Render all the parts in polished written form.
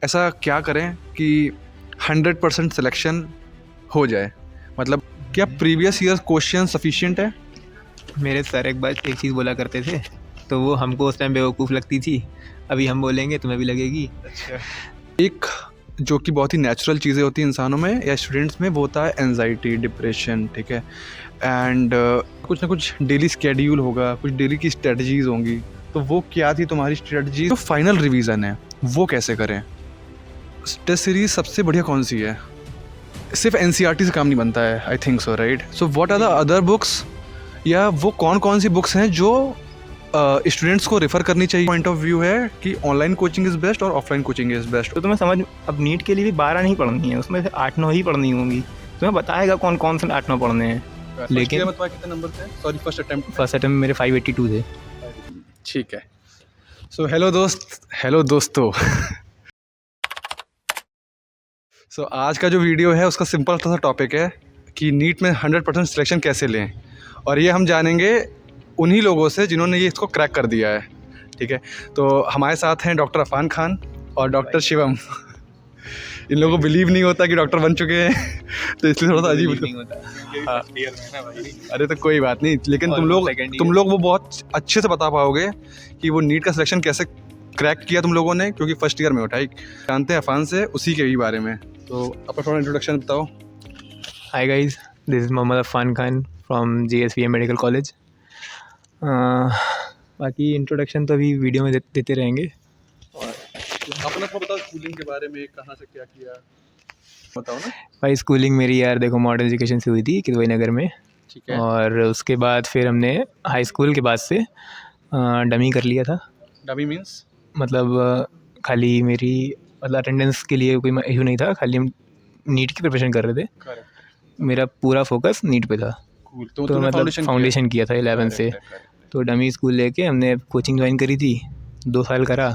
ऐसा क्या करें कि 100% सिलेक्शन हो जाए? मतलब क्या प्रीवियस ईयर क्वेश्चन सफिशिएंट है? मेरे सर एक बार एक चीज़ बोला करते थे, तो वो हमको उस टाइम बेवकूफ़ लगती थी। अभी हम बोलेंगे तुम्हें भी लगेगी। एक जो कि बहुत ही नेचुरल चीज़ें होती हैं इंसानों में या स्टूडेंट्स में, वो होता है एंजाइटी, डिप्रेशन, ठीक है? एंड कुछ ना कुछ डेली स्केड्यूल होगा, कुछ डेली की स्ट्रेटजीज़ होंगी। तो वो क्या थी तुम्हारी स्ट्रेटजी? जो फाइनल रिवीजन है वो कैसे करें? टेस्ट सीरीज सबसे बढ़िया कौन सी है? सिर्फ एनसीईआरटी से काम नहीं बनता है, I think so, right? So what are the other books, या वो कौन कौन सी बुक्स हैं जो स्टूडेंट्स को रेफर करनी चाहिए? पॉइंट ऑफ व्यू है कि ऑनलाइन कोचिंग इज़ बेस्ट और ऑफलाइन कोचिंग इज़ बेस्ट। तो तुम्हें समझ, अब नीट के लिए भी 12 नहीं पढ़नी है, उसमें से 8-9 ही पढ़नी होंगी। तुम्हें बताएगा कौन कौन से 8-9 पढ़ने हैं। लेकिन कितने नंबर थे? सॉरी, फर्स्ट फर्स्ट अटेम्प्ट मेरे 582 थे। ठीक है। सो हेलो दोस्तों सो आज का जो वीडियो है उसका सिंपल सा टॉपिक है कि नीट में 100% सिलेक्शन कैसे लें, और ये हम जानेंगे उन्हीं लोगों से जिन्होंने ये इसको क्रैक कर दिया है, ठीक है? तो हमारे साथ हैं डॉक्टर अफान खान और डॉक्टर शिवम। इन लोगों को बिलीव नहीं होता कि डॉक्टर बन चुके हैं तो इसलिए थोड़ा सा अजीब नहीं होता। अरे तो कोई बात नहीं, लेकिन तुम लोग वो बहुत अच्छे से बता पाओगे कि वो नीट का सिलेक्शन कैसे क्रैक किया तुम लोगों ने, क्योंकि फर्स्ट ईयर में उठाई। जानते हैं अफान से उसी के ही बारे में, तो अपना थोड़ा इंट्रोडक्शन बताओ। Hi guys, this is Mohammed Afan Khan from JSVM medical college. बाकी इंट्रोडक्शन तो अभी वीडियो में देते रहेंगे। अपना तो बताओ स्कूलिंग के बारे में, कहाँ से क्या किया बताओ ना। भाई स्कूलिंग मेरी यार देखो मॉडर्न एजुकेशन से हुई थी किदवई नगर में। ठीक है। और उसके बाद फिर हमने हाई स्कूल के बाद से डमी कर लिया था। Dummy means? मतलब खाली मेरी मतलब अटेंडेंस के लिए कोई इशू नहीं था, खाली हम नीट की प्रिपरेशन कर रहे थे। मेरा पूरा फोकस नीट पे था। तो मतलब फाउंडेशन किया था 11 से। तो डमी स्कूल लेके हमने कोचिंग ज्वाइन करी थी, 2 साल करा।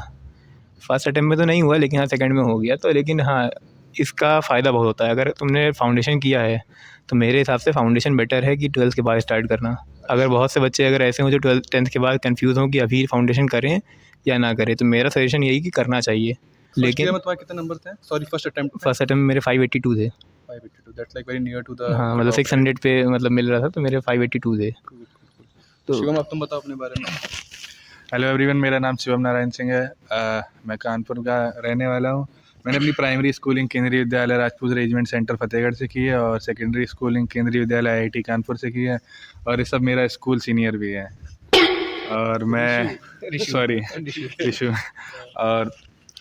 फर्स्ट अटेम्प्ट में तो नहीं हुआ, लेकिन हाँ सेकंड में हो गया। तो लेकिन हाँ, इसका फ़ायदा बहुत होता है अगर तुमने फाउंडेशन किया है। तो मेरे हिसाब से फाउंडेशन बेटर है कि 12th के बाद स्टार्ट करना। अगर बहुत से बच्चे अगर ऐसे हों जो 10th के बाद कंफ्यूज हों कि अभी फाउंडेशन करें या ना करें, तो मेरा सजेशन यही कि करना चाहिए। लेकिन कितने नंबर थे? सॉरी, फर्स्ट अटेम्प्ट मेरे 582 थे। 582, that's like very near to the, हाँ मतलब 600 पे मतलब मिल रहा था, तो मेरे 582 थे। तो शिवम, अब तुम बताओ अपने बारे में। हेलो एवरीवन, मेरा नाम शिवम नारायण सिंह है। मैं कानपुर का रहने वाला हूँ। मैंने अपनी प्राइमरी स्कूलिंग केंद्रीय विद्यालय राजपूत रेजिमेंट सेंटर फतेहगढ़ से की है और सेकेंडरी स्कूलिंग केंद्रीय विद्यालय IIT कानपुर से की है। और ये सब मेरा स्कूल सीनियर भी है। और मैं ऋषु और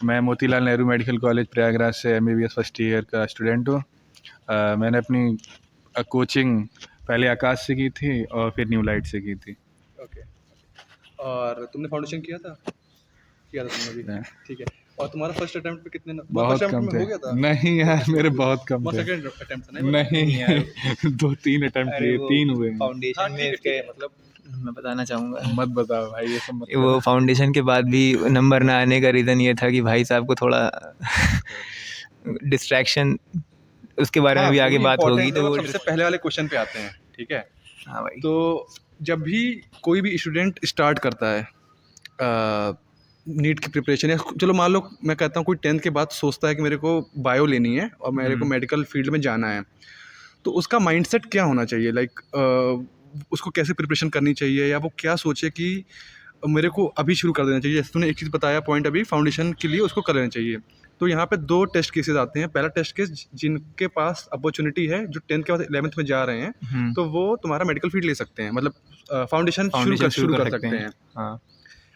मैं मोतीलाल नेहरू मेडिकल कॉलेज प्रयागराज से MBBS फर्स्ट ईयर का स्टूडेंट हूँ। मैंने अपनी कोचिंग पहले आकाश से की थी और फिर न्यू लाइट से की थी। ओके। और तुमने फाउंडेशन किया था तुमने भी? ठीक है। और तुम्हारा फर्स्ट अटेम्प्ट पे कितने बहुत कम थे। हो गया था? नहीं यार, मेरे बहुत कम थे। सेकंड अटेम्प्ट नहीं यार 2-3 अटेम्प्ट किए, 3 हुए। फाउंडेशन में इसके मतलब मैं बताना चाहूँगा। मत बताओ भाई, ये सब मत। वो फाउंडेशन के बाद भी नंबर ना आने का रीज़न ये था कि भाई साहब को थोड़ा डिस्ट्रैक्शन, उसके बारे में भी आगे बात होगी। तो वो सबसे पहले वाले क्वेश्चन पे आते हैं, ठीक है? हाँ भाई। तो जब भी कोई भी स्टूडेंट स्टार्ट करता है नीट की प्रिपरेशन, या चलो मान लो मैं कहता हूँ कोई 10th के बाद सोचता है कि मेरे को बायो लेनी है और मेरे को मेडिकल फील्ड में जाना है, तो उसका माइंडसेट क्या होना चाहिए? लाइक उसको कैसे प्रिपरेशन करनी चाहिए, या वो क्या सोचे कि मेरे को अभी शुरू कर देना चाहिए? जैसे तूने एक चीज़ बताया पॉइंट, अभी फाउंडेशन के लिए उसको कर लेना चाहिए। तो यहाँ पे 2 टेस्ट केसेस आते हैं। पहला टेस्ट केस, जिनके पास अपॉर्चुनिटी है, जो 10th के बाद 11th में जा रहे हैं, तो वो तुम्हारा मेडिकल फील्ड ले सकते हैं, मतलब फाउंडेशन शुरू कर सकते हैं। हाँ।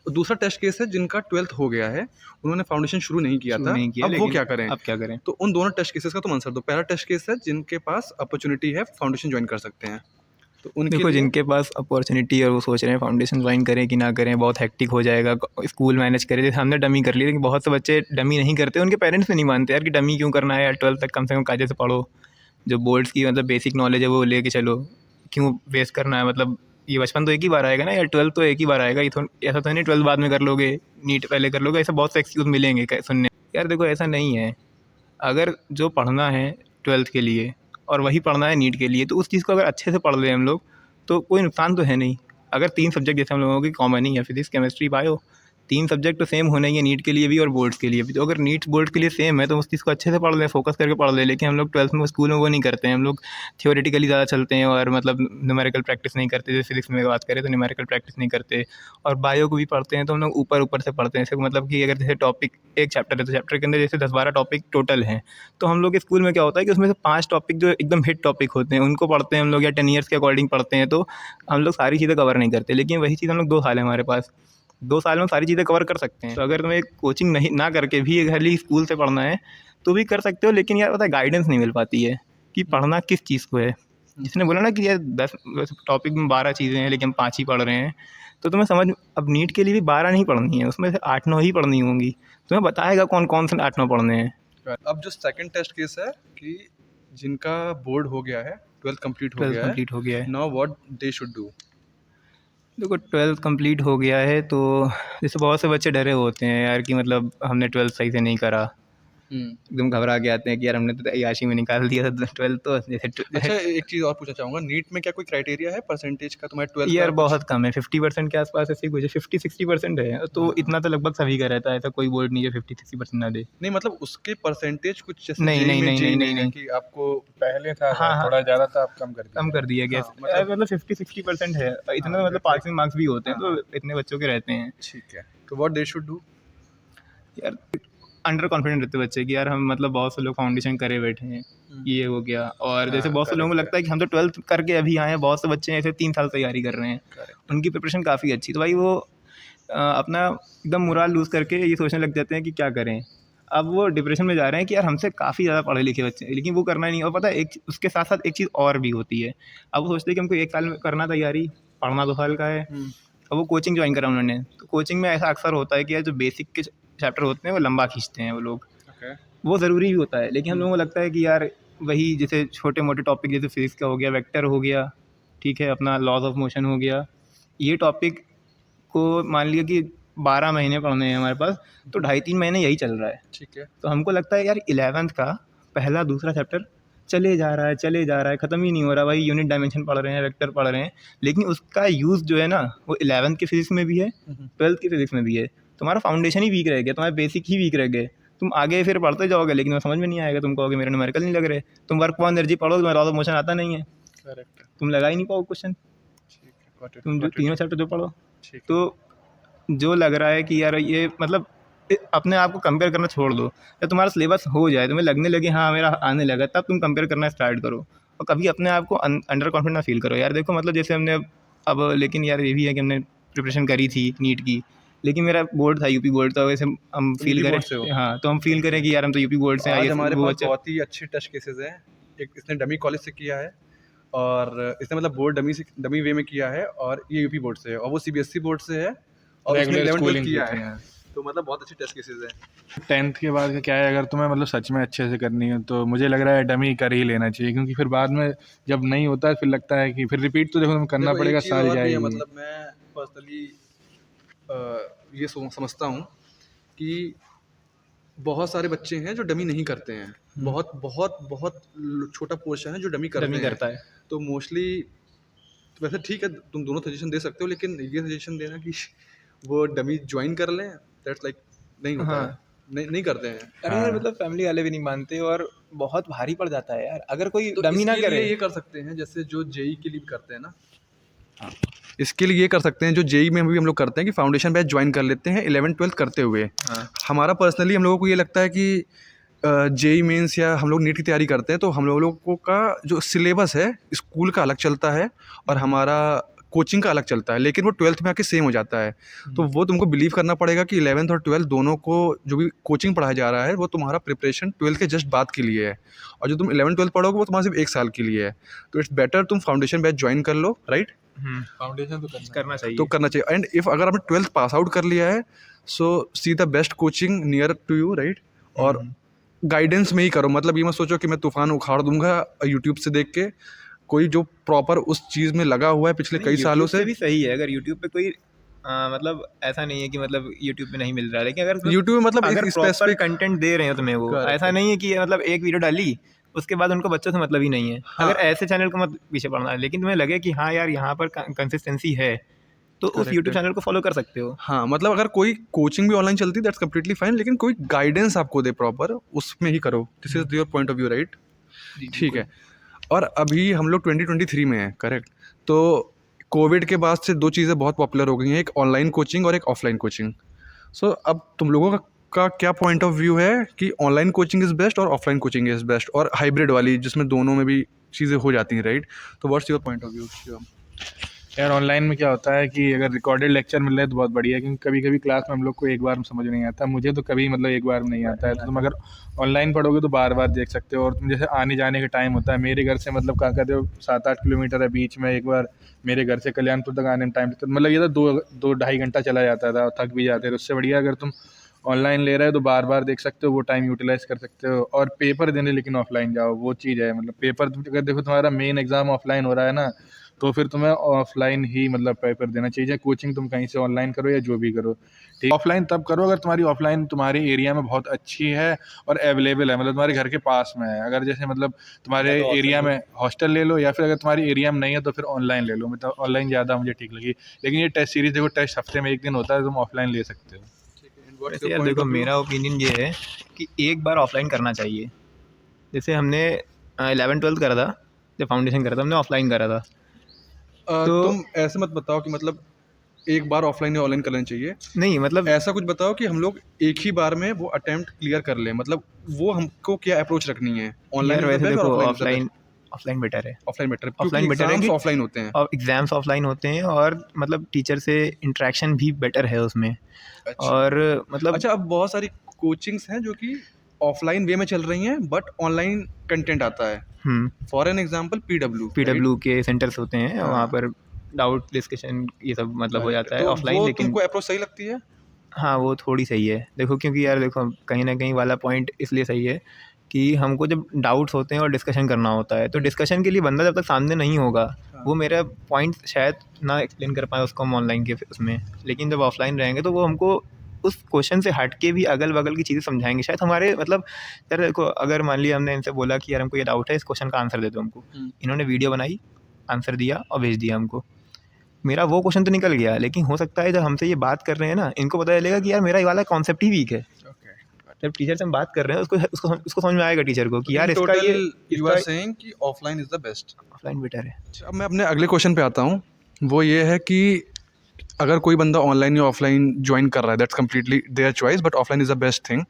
और दूसरा टेस्ट केस है जिनका 12th हो गया है, उन्होंने फाउंडेशन शुरू नहीं किया था, अब वो क्या करें? अब क्या करें? तो उन दोनों टेस्ट केसेस का तुम आंसर दो। पहला टेस्ट केस है जिनके पास अपॉर्चुनिटी है, फाउंडेशन ज्वाइन कर सकते हैं। तो उनके देखो, लिए जिनके पास अपॉर्चुनिटी और वो सोच रहे हैं फाउंडेशन ज्वाइन करें कि ना करें, बहुत हेक्टिक हो जाएगा, स्कूल मैनेज करें। जैसे हमने डमी कर ली, लेकिन बहुत से बच्चे डमी नहीं करते, उनके पेरेंट्स भी नहीं मानते यार कि डमी क्यों करना है यार, 12th तक कम से कम कायदे से पढ़ो, जो बोर्ड्स की मतलब बेसिक नॉलेज है वो लेके चलो, क्यों वेस्ट करना है? मतलब ये बचपन तो एक ही बार आएगा ना यार, 12th तो एक ही बार आएगा। ऐसा तो नहीं 12th बाद में कर लोगे, नीट पहले कर लोगे, ऐसा बहुत से एक्सक्यूज़ मिलेंगे सुनने। यार देखो, ऐसा नहीं है। अगर जो पढ़ना है 12th के लिए और वही पढ़ना है नीट के लिए, तो उस चीज़ को अगर अच्छे से पढ़ लें हम लोग, तो कोई नुकसान तो है नहीं। अगर 3 सब्जेक्ट जैसे हम लोगों की कॉमन ही है, फिजिक्स, केमिस्ट्री, बायो, 3 सब्जेक्ट तो सेम होना ही है नीट के लिए भी और बोर्ड्स के लिए भी। तो अगर नीट बोर्ड के लिए सेम है तो उस चीज़ को अच्छे से पढ़ लें, फोकस करके पढ़ लें। लेकिन हम लोग 12th में स्कूल में वो नहीं करते हैं, हम लोग थियोरेटिकली ज़्यादा चलते हैं और मतलब न्यूमेरिकल प्रैक्टिस नहीं करते। जैसे फिजिक्स में बात करें तो न्यूमेरिकल प्रैक्टिस नहीं करते, और बायो को भी पढ़ते हैं तो हम लोग ऊपर ऊपर से पढ़ते हैं। जैसे मतलब कि अगर जैसे टॉपिक एक चैप्टर है तो चैप्टर के अंदर जैसे 10-12 टॉपिक टोटल हैं, तो हम लोग के स्कूल में क्या होता है कि उसमें से 5 टॉपिक जो एकदम हिट टॉपिक होते हैं उनको पढ़ते हैं हम लोग, या 10 ईयर्स के अकॉर्डिंग पढ़ते हैं। तो हम लोग सारी चीज़ें कवर नहीं करते, लेकिन वही चीज़ हम लोग 2 साल है हमारे पास, 2 साल में सारी चीज़ें कवर कर सकते हैं। तो अगर तुम्हें कोचिंग नहीं ना करके भी खाली स्कूल से पढ़ना है तो भी कर सकते हो, लेकिन यार पता है गाइडेंस नहीं मिल पाती है कि पढ़ना किस चीज़ को है। जिसने बोला ना कि यार 10 टॉपिक में 12 चीज़ें हैं लेकिन हम 5 ही पढ़ रहे हैं, तो तुम्हें समझ, अब नीट के लिए भी 12 नहीं पढ़नी है, उसमें से 8-9 ही पढ़नी होंगी। तुम्हें बताएगा कौन कौन से 8-9 पढ़ने हैं। अब जो सेकंड टेस्ट केस है कि जिनका बोर्ड हो गया है, 12th कंप्लीट हो गया है, कंप्लीट हो गया है। Now what they should do? देखो 12th कंप्लीट हो गया है तो जैसे बहुत से बच्चे डरे होते हैं यार कि मतलब हमने 12th सही से नहीं करा, एकदम घबरा के आते हैं कि यार हमने तो अय्याशी में निकाल दिया था 12th। तो जैसे अच्छा, एक चीज़ और पूछना चाहूँगा, नीट में क्या कोई क्राइटेरिया है परसेंटेज का तुम्हारे 12th यार का? बहुत कम है, 50% के आसपास ऐसे ही कुछ है, 50-60% है। तो इतना तो लगभग सभी का रहता है, ऐसा कोई बोर्ड नहीं है 50-60% ना दे। नहीं मतलब उसके परसेंटेज कुछ जैसे नहीं, जेईई नहीं, में नहीं, जेईई नहीं, में है नहीं। कि आपको पहले था हाँ, हाँ। थोड़ा ज़्यादा था, अब कम कर दिया। कम कर दिया गया, हाँ, मतलब 50-60% है इतना। तो मतलब पासिंग मार्क्स भी होते हैं, तो इतने बच्चों के रहते हैं। ठीक है, तो व्हाट दे शुड डू? यार अंडर कॉन्फिडेंट रहते बच्चे कि यार हम मतलब बहुत से लोग फाउंडेशन करे बैठे हैं, ये हो गया। और जैसे बहुत से लोगों को लगता है कि हम तो 12th करके अभी आए हैं, बहुत से बच्चे ऐसे 3 साल तैयारी कर रहे हैं, उनकी प्रिपरेशन काफ़ी अच्छी, तो भाई वो अपना एकदम मोराल लूज़ करके ये सोचने लग जाते हैं कि क्या करें। अब वो डिप्रेशन में जा रहे हैं कि यार हमसे काफ़ी ज़्यादा पढ़े लिखे बच्चे हैं, लेकिन वो करना ही नहीं। और पता है एक उसके साथ साथ एक चीज़ और भी होती है, अब वो सोचते हैं कि हमको 1 साल में करना तैयारी, पढ़ना 2 साल का है। अब वो कोचिंग ज्वाइन करा उन्होंने, तो कोचिंग में ऐसा अक्सर होता है कि यार जो बेसिक के चैप्टर होते हैं वो लंबा खींचते हैं वो लोग, ओके, वो ज़रूरी भी होता है। लेकिन हम लोगों को लगता है कि यार वही जैसे छोटे मोटे टॉपिक जैसे फिजिक्स का हो गया, वेक्टर हो गया, ठीक है, अपना लॉज ऑफ मोशन हो गया, ये टॉपिक को मान लिया कि 12 महीने पढ़ने हैं हमारे पास, तो 2.5-3 महीने यही चल रहा है। ठीक है। तो हमको लगता है यार 11th का पहला दूसरा चैप्टर चले जा रहा है, ख़त्म ही नहीं हो रहा भाई। यूनिट डायमेंशन पढ़ रहे हैं, वेक्टर पढ़ रहे हैं, लेकिन उसका यूज़ जो है ना वो 11th की फिजिक्स में भी है, 12th की फिजिक्स में भी है। तुम्हारा फाउंडेशन ही वीक रह गया, तुम्हारे बेसिक ही वीक रह गए। तुम आगे फिर पढ़ते जाओगे लेकिन वो समझ में नहीं आएगा, तुम कहोगे मेरे न्यूमेरिकल नहीं लग रहे। तुम वर्क ऑफ एनर्जी पढ़ो, तुम्हारा लॉज ऑफ मोशन आता नहीं है, करेक्ट, तुम लगा ही नहीं पाओ क्वेश्चन। ठीक है, गॉट इट, तुम जो तीनों चैप्टर जो पढ़ो, ठीक है। तो जो लग रहा है कि यार ये मतलब अपने आप को कंपेयर करना छोड़ दो। या तुम्हारा सिलेबस हो जाए, तुम्हें लगने लगे हाँ मेरा आने लगा, तब तुम कंपेयर करना स्टार्ट करो। और कभी अपने आप को अंडर कॉन्फिडेंट ना फील करो। यार देखो मतलब जैसे हमने अब लेकिन यार ये भी है कि हमने प्रिपरेशन करी थी नीट की, लेकिन मेरा बोर्ड था, यूपी बोर्ड था, वैसे हम फील यूपी करें, बोर्ड से हो? हाँ तो हम फील करें कि यार हम तो यूपी बोर्ड से आज आए। हमारे वो पास बच्चा बहुत ही अच्छे टेस्ट केसेस हैं। एक इसने डमी कॉलेज से किया है और इसने मतलब बोर्ड डमी वे में किया है, और ये यूपी बोर्ड से है, और वो सीबीएसई बोर्ड से है, और उसने रेगुलर 11th स्कूलिंग किया की है। थी। तो मतलब बहुत अच्छे टेस्ट केसेस हैं। 10th के बाद का क्या है, अगर तुम्हें मतलब सच में अच्छे से करनी है तो मुझे लग रहा है डमी कर ही लेना चाहिए, क्योंकि फिर बाद में जब नहीं होता है फिर लगता है कि फिर रिपीट तो देखो तुम्हें करना देखो, एक पड़ेगा, चीज़ साल और भी है, जाएगी। मतलब मैं पर्सनली ये समझता हूँ कि बहुत सारे बच्चे हैं जो डमी नहीं करते हैं। बहुत बहुत बहुत छोटा पोर्शन है जो डमी करते हैं। करता है। तो मोस्टली वैसे ठीक है, तुम दोनों सजेशन दे सकते हो, लेकिन ये सजेशन देना कि वो डमी ज्वाइन कर लें, दैट्स लाइक नहीं होता हाँ। है, नहीं करते हैं। अरे यार मतलब फैमिली वाले भी नहीं मानते, और बहुत भारी पड़ जाता है यार अगर कोई तो डमी ना इसके करे। लिए ये कर सकते हैं जैसे जो जेई के लिए भी करते हैं ना, इसके लिए ये कर सकते हैं जो जेई में भी हम लोग करते हैं कि फाउंडेशन बैच ज्वाइन कर लेते हैं 11th-12th करते हुए। हमारा पर्सनली हम लोगों को ये लगता है कि जेई मेंस या हम लोग नीट की तैयारी करते हैं तो हम लोगों का जो सिलेबस है स्कूल का अलग चलता है और हमारा कोचिंग का अलग चलता है, लेकिन वो 12th में आके सेम हो जाता है। तो वो तुमको बिलीव करना पड़ेगा कि 11th और 12th दोनों को जो भी कोचिंग पढ़ाया जा रहा है वो तुम्हारा प्रिपरेशन 12th के जस्ट बाद के लिए है, और जो तुम 11th-12th पढ़ोगे वो तुम्हारा सिर्फ 1 साल के लिए है। तो इट्स बेटर तुम फाउंडेशन बैच ज्वाइन कर लो, राइट? फाउंडेशन तो करना चाहिए। तो करना चाहिए। एंड इफ अगर आपने 12th पास आउट कर लिया है, so see the best coaching near to you, right? और गाइडेंस में ही करो, मतलब ये मत सोचो कि मैं तूफान उखाड़ दूंगा यूट्यूब से देख के। कोई जो प्रॉपर उस चीज़ में लगा हुआ है पिछले कई सालों से। भी सही है अगर यूट्यूब पे कोई मतलब ऐसा नहीं है कि मतलब यूट्यूब पे नहीं मिल रहा है, लेकिन अगर यूट्यूब में मतलब अगर एक प्रॉपर स्पेसिफिक कंटेंट दे रहे हो तुम्हें, वो Correct. ऐसा नहीं है कि मतलब एक वीडियो डाली उसके बाद उनको बच्चों से मतलब ही नहीं है। हाँ। अगर ऐसे चैनल को मत पीछे पड़ना है, लेकिन तुम्हें लगे कि हाँ यार यहाँ पर कंसिस्टेंसी है, तो उस Correct यूट्यूब है। चैनल को फॉलो कर सकते हो। हाँ, मतलब अगर कोई कोचिंग भी ऑनलाइन चलती है दैट्स कंप्लीटली फाइन, लेकिन कोई गाइडेंस आपको दे प्रॉपर, उसमें ही करो। This is your point of view, right? ठीक है। और अभी हम लोग 2023 में हैं, करेक्ट? तो कोविड के बाद से 2 चीज़ें बहुत पॉपुलर हो गई हैं, एक ऑनलाइन कोचिंग और एक ऑफलाइन कोचिंग। सो अब तुम लोगों का क्या पॉइंट ऑफ व्यू है कि ऑनलाइन कोचिंग इज़ बेस्ट और ऑफलाइन कोचिंग इज़ बेस्ट, और हाइब्रिड वाली जिसमें दोनों में भी चीज़ें हो जाती हैं, राइट? तो what's your point of view Shivam? यार ऑनलाइन में क्या होता है कि अगर रिकॉर्डेड लेक्चर मिल रहा है तो बहुत बढ़िया है, क्योंकि कभी कभी क्लास में हम लोग को एक बार में समझ नहीं आता, मुझे तो कभी मतलब एक बार में नहीं आता है। तो तुम अगर ऑनलाइन पढ़ोगे तो बार बार देख सकते हो, और तुम जैसे आने जाने का टाइम होता है, मेरे घर से मतलब क्या कहते हो 7-8 किलोमीटर है, बीच में एक बार मेरे घर से कल्याणपुर तक आने में टाइम लगता, मतलब ये तो 2-2.5 घंटा चला जाता था, थक भी जाते थे। उससे बढ़िया अगर तुम ऑनलाइन ले रहे हो तो बार बार देख सकते हो, वो टाइम यूटिलाइज कर सकते हो। और पेपर देने लेकिन ऑफलाइन जाओ, वो चीज़ है, मतलब पेपर अगर देखो तुम्हारा मेन एग्जाम ऑफलाइन हो रहा है ना, तो फिर तुम्हें ऑफलाइन ही मतलब पेपर देना चाहिए, चाहे कोचिंग तुम कहीं से ऑनलाइन करो या जो भी करो। ठीक, ऑफलाइन तब करो अगर तुम्हारी ऑफलाइन तुम्हारे एरिया में बहुत अच्छी है और अवेलेबल है, मतलब तुम्हारे घर के पास में है। अगर जैसे मतलब तुम्हारे या तो एरिया offline में हॉस्टल ले लो, या फिर अगर तुम्हारी एरिया में नहीं है तो फिर ऑनलाइन ले लो, मतलब ऑनलाइन ज़्यादा मुझे ठीक लगी। लेकिन ये टेस्ट सीरीज देखो, टेस्ट हफ्ते में 1 दिन होता है, तुम ऑफलाइन ले सकते हो। वैसे यार देखो, मेरा ओपिनियन ये है कि एक बार ऑफलाइन करना चाहिए। जैसे हमने 11-12 करा था, जब फाउंडेशन करा था हमने ऑफलाइन करा था। तो तुम ऐसे मत बताओ कि मतलब एक बार ऑफलाइन या ऑनलाइन कर लेना चाहिए। नहीं मतलब ऐसा कुछ बताओ कि हम लोग एक ही बार में वो अटेम्प्ट क्लियर कर लें, मतलब वो हमको क्या अप्रोच रखनी है, ऑनलाइन यार इज द वैसे बेस्ट और देखो, offline is the offline best? Offline better है। ऑफलाइन बेटर, क्योंकि ऑफलाइन बेटर है एग्जाम्स कि ऑफलाइन होते हैं। और एग्ज़ाम्स ऑफलाइन होते हैं, और मतलब टीचर से इंटरेक्शन भी बेटर है उसमें। अच्छा। और मतलब अच्छा, अब बहुत सारी कोचिंग्स हैं जो कि ऑफलाइन वे में चल रही हैं बट ऑनलाइन कंटेंट आता है। For an example PW, right? PW के सेंटर्स होते हैं, वहाँ हाँ, पर डाउट डिस्कशन ये सब मतलब हो करेक्ट। जाता है तो ऑफलाइन। वो लेकिन तुमको अप्रोच सही लगती है? हाँ, वो थोड़ी सही है। देखो क्योंकि यार देखो, कहीं न कहीं वाला पॉइंट इसलिए सही है कि हमको जब डाउट्स होते हैं और डिस्कशन करना होता है, तो डिस्कशन के लिए बंदा जब तक सामने नहीं होगा, हाँ। वो मेरा पॉइंट शायद ना एक्सप्लेन कर पाए उसको हम ऑनलाइन के उसमें। लेकिन जब ऑफलाइन रहेंगे तो वो हमको उस क्वेश्चन से हट के भी अगल-बगल की चीज़ें समझाएँगे। शायद हमारे मतलब यार देखो, अगर मान लिया हमने इनसे बोला कि यार हमको ये डाउट है, इस क्वेश्चन का आंसर दे दो हमको। इन्होंने वीडियो बनाई, आंसर दिया और भेज दिया हमको। मेरा वो क्वेश्चन तो निकल गया, लेकिन हो सकता है जब हमसे ये बात कर रहे हैं ना, इनको पता चलेगा कि यार मेरा ये वाला कॉन्सेप्ट ही वीक है। ओके। जब टीचर से हम बात कर रहे हैं, उसको समझ में आएगा टीचर को कि इन यार इसका टोटल ये यू इसका आर सेइंग कि offline is the best. Offline better है। अब मैं अपने अगले क्वेश्चन पे आता हूँ। वो ये है कि अगर कोई बंदा ऑनलाइन या ऑफलाइन ज्वाइन कर रहा है, that's completely their choice, but offline is the best thing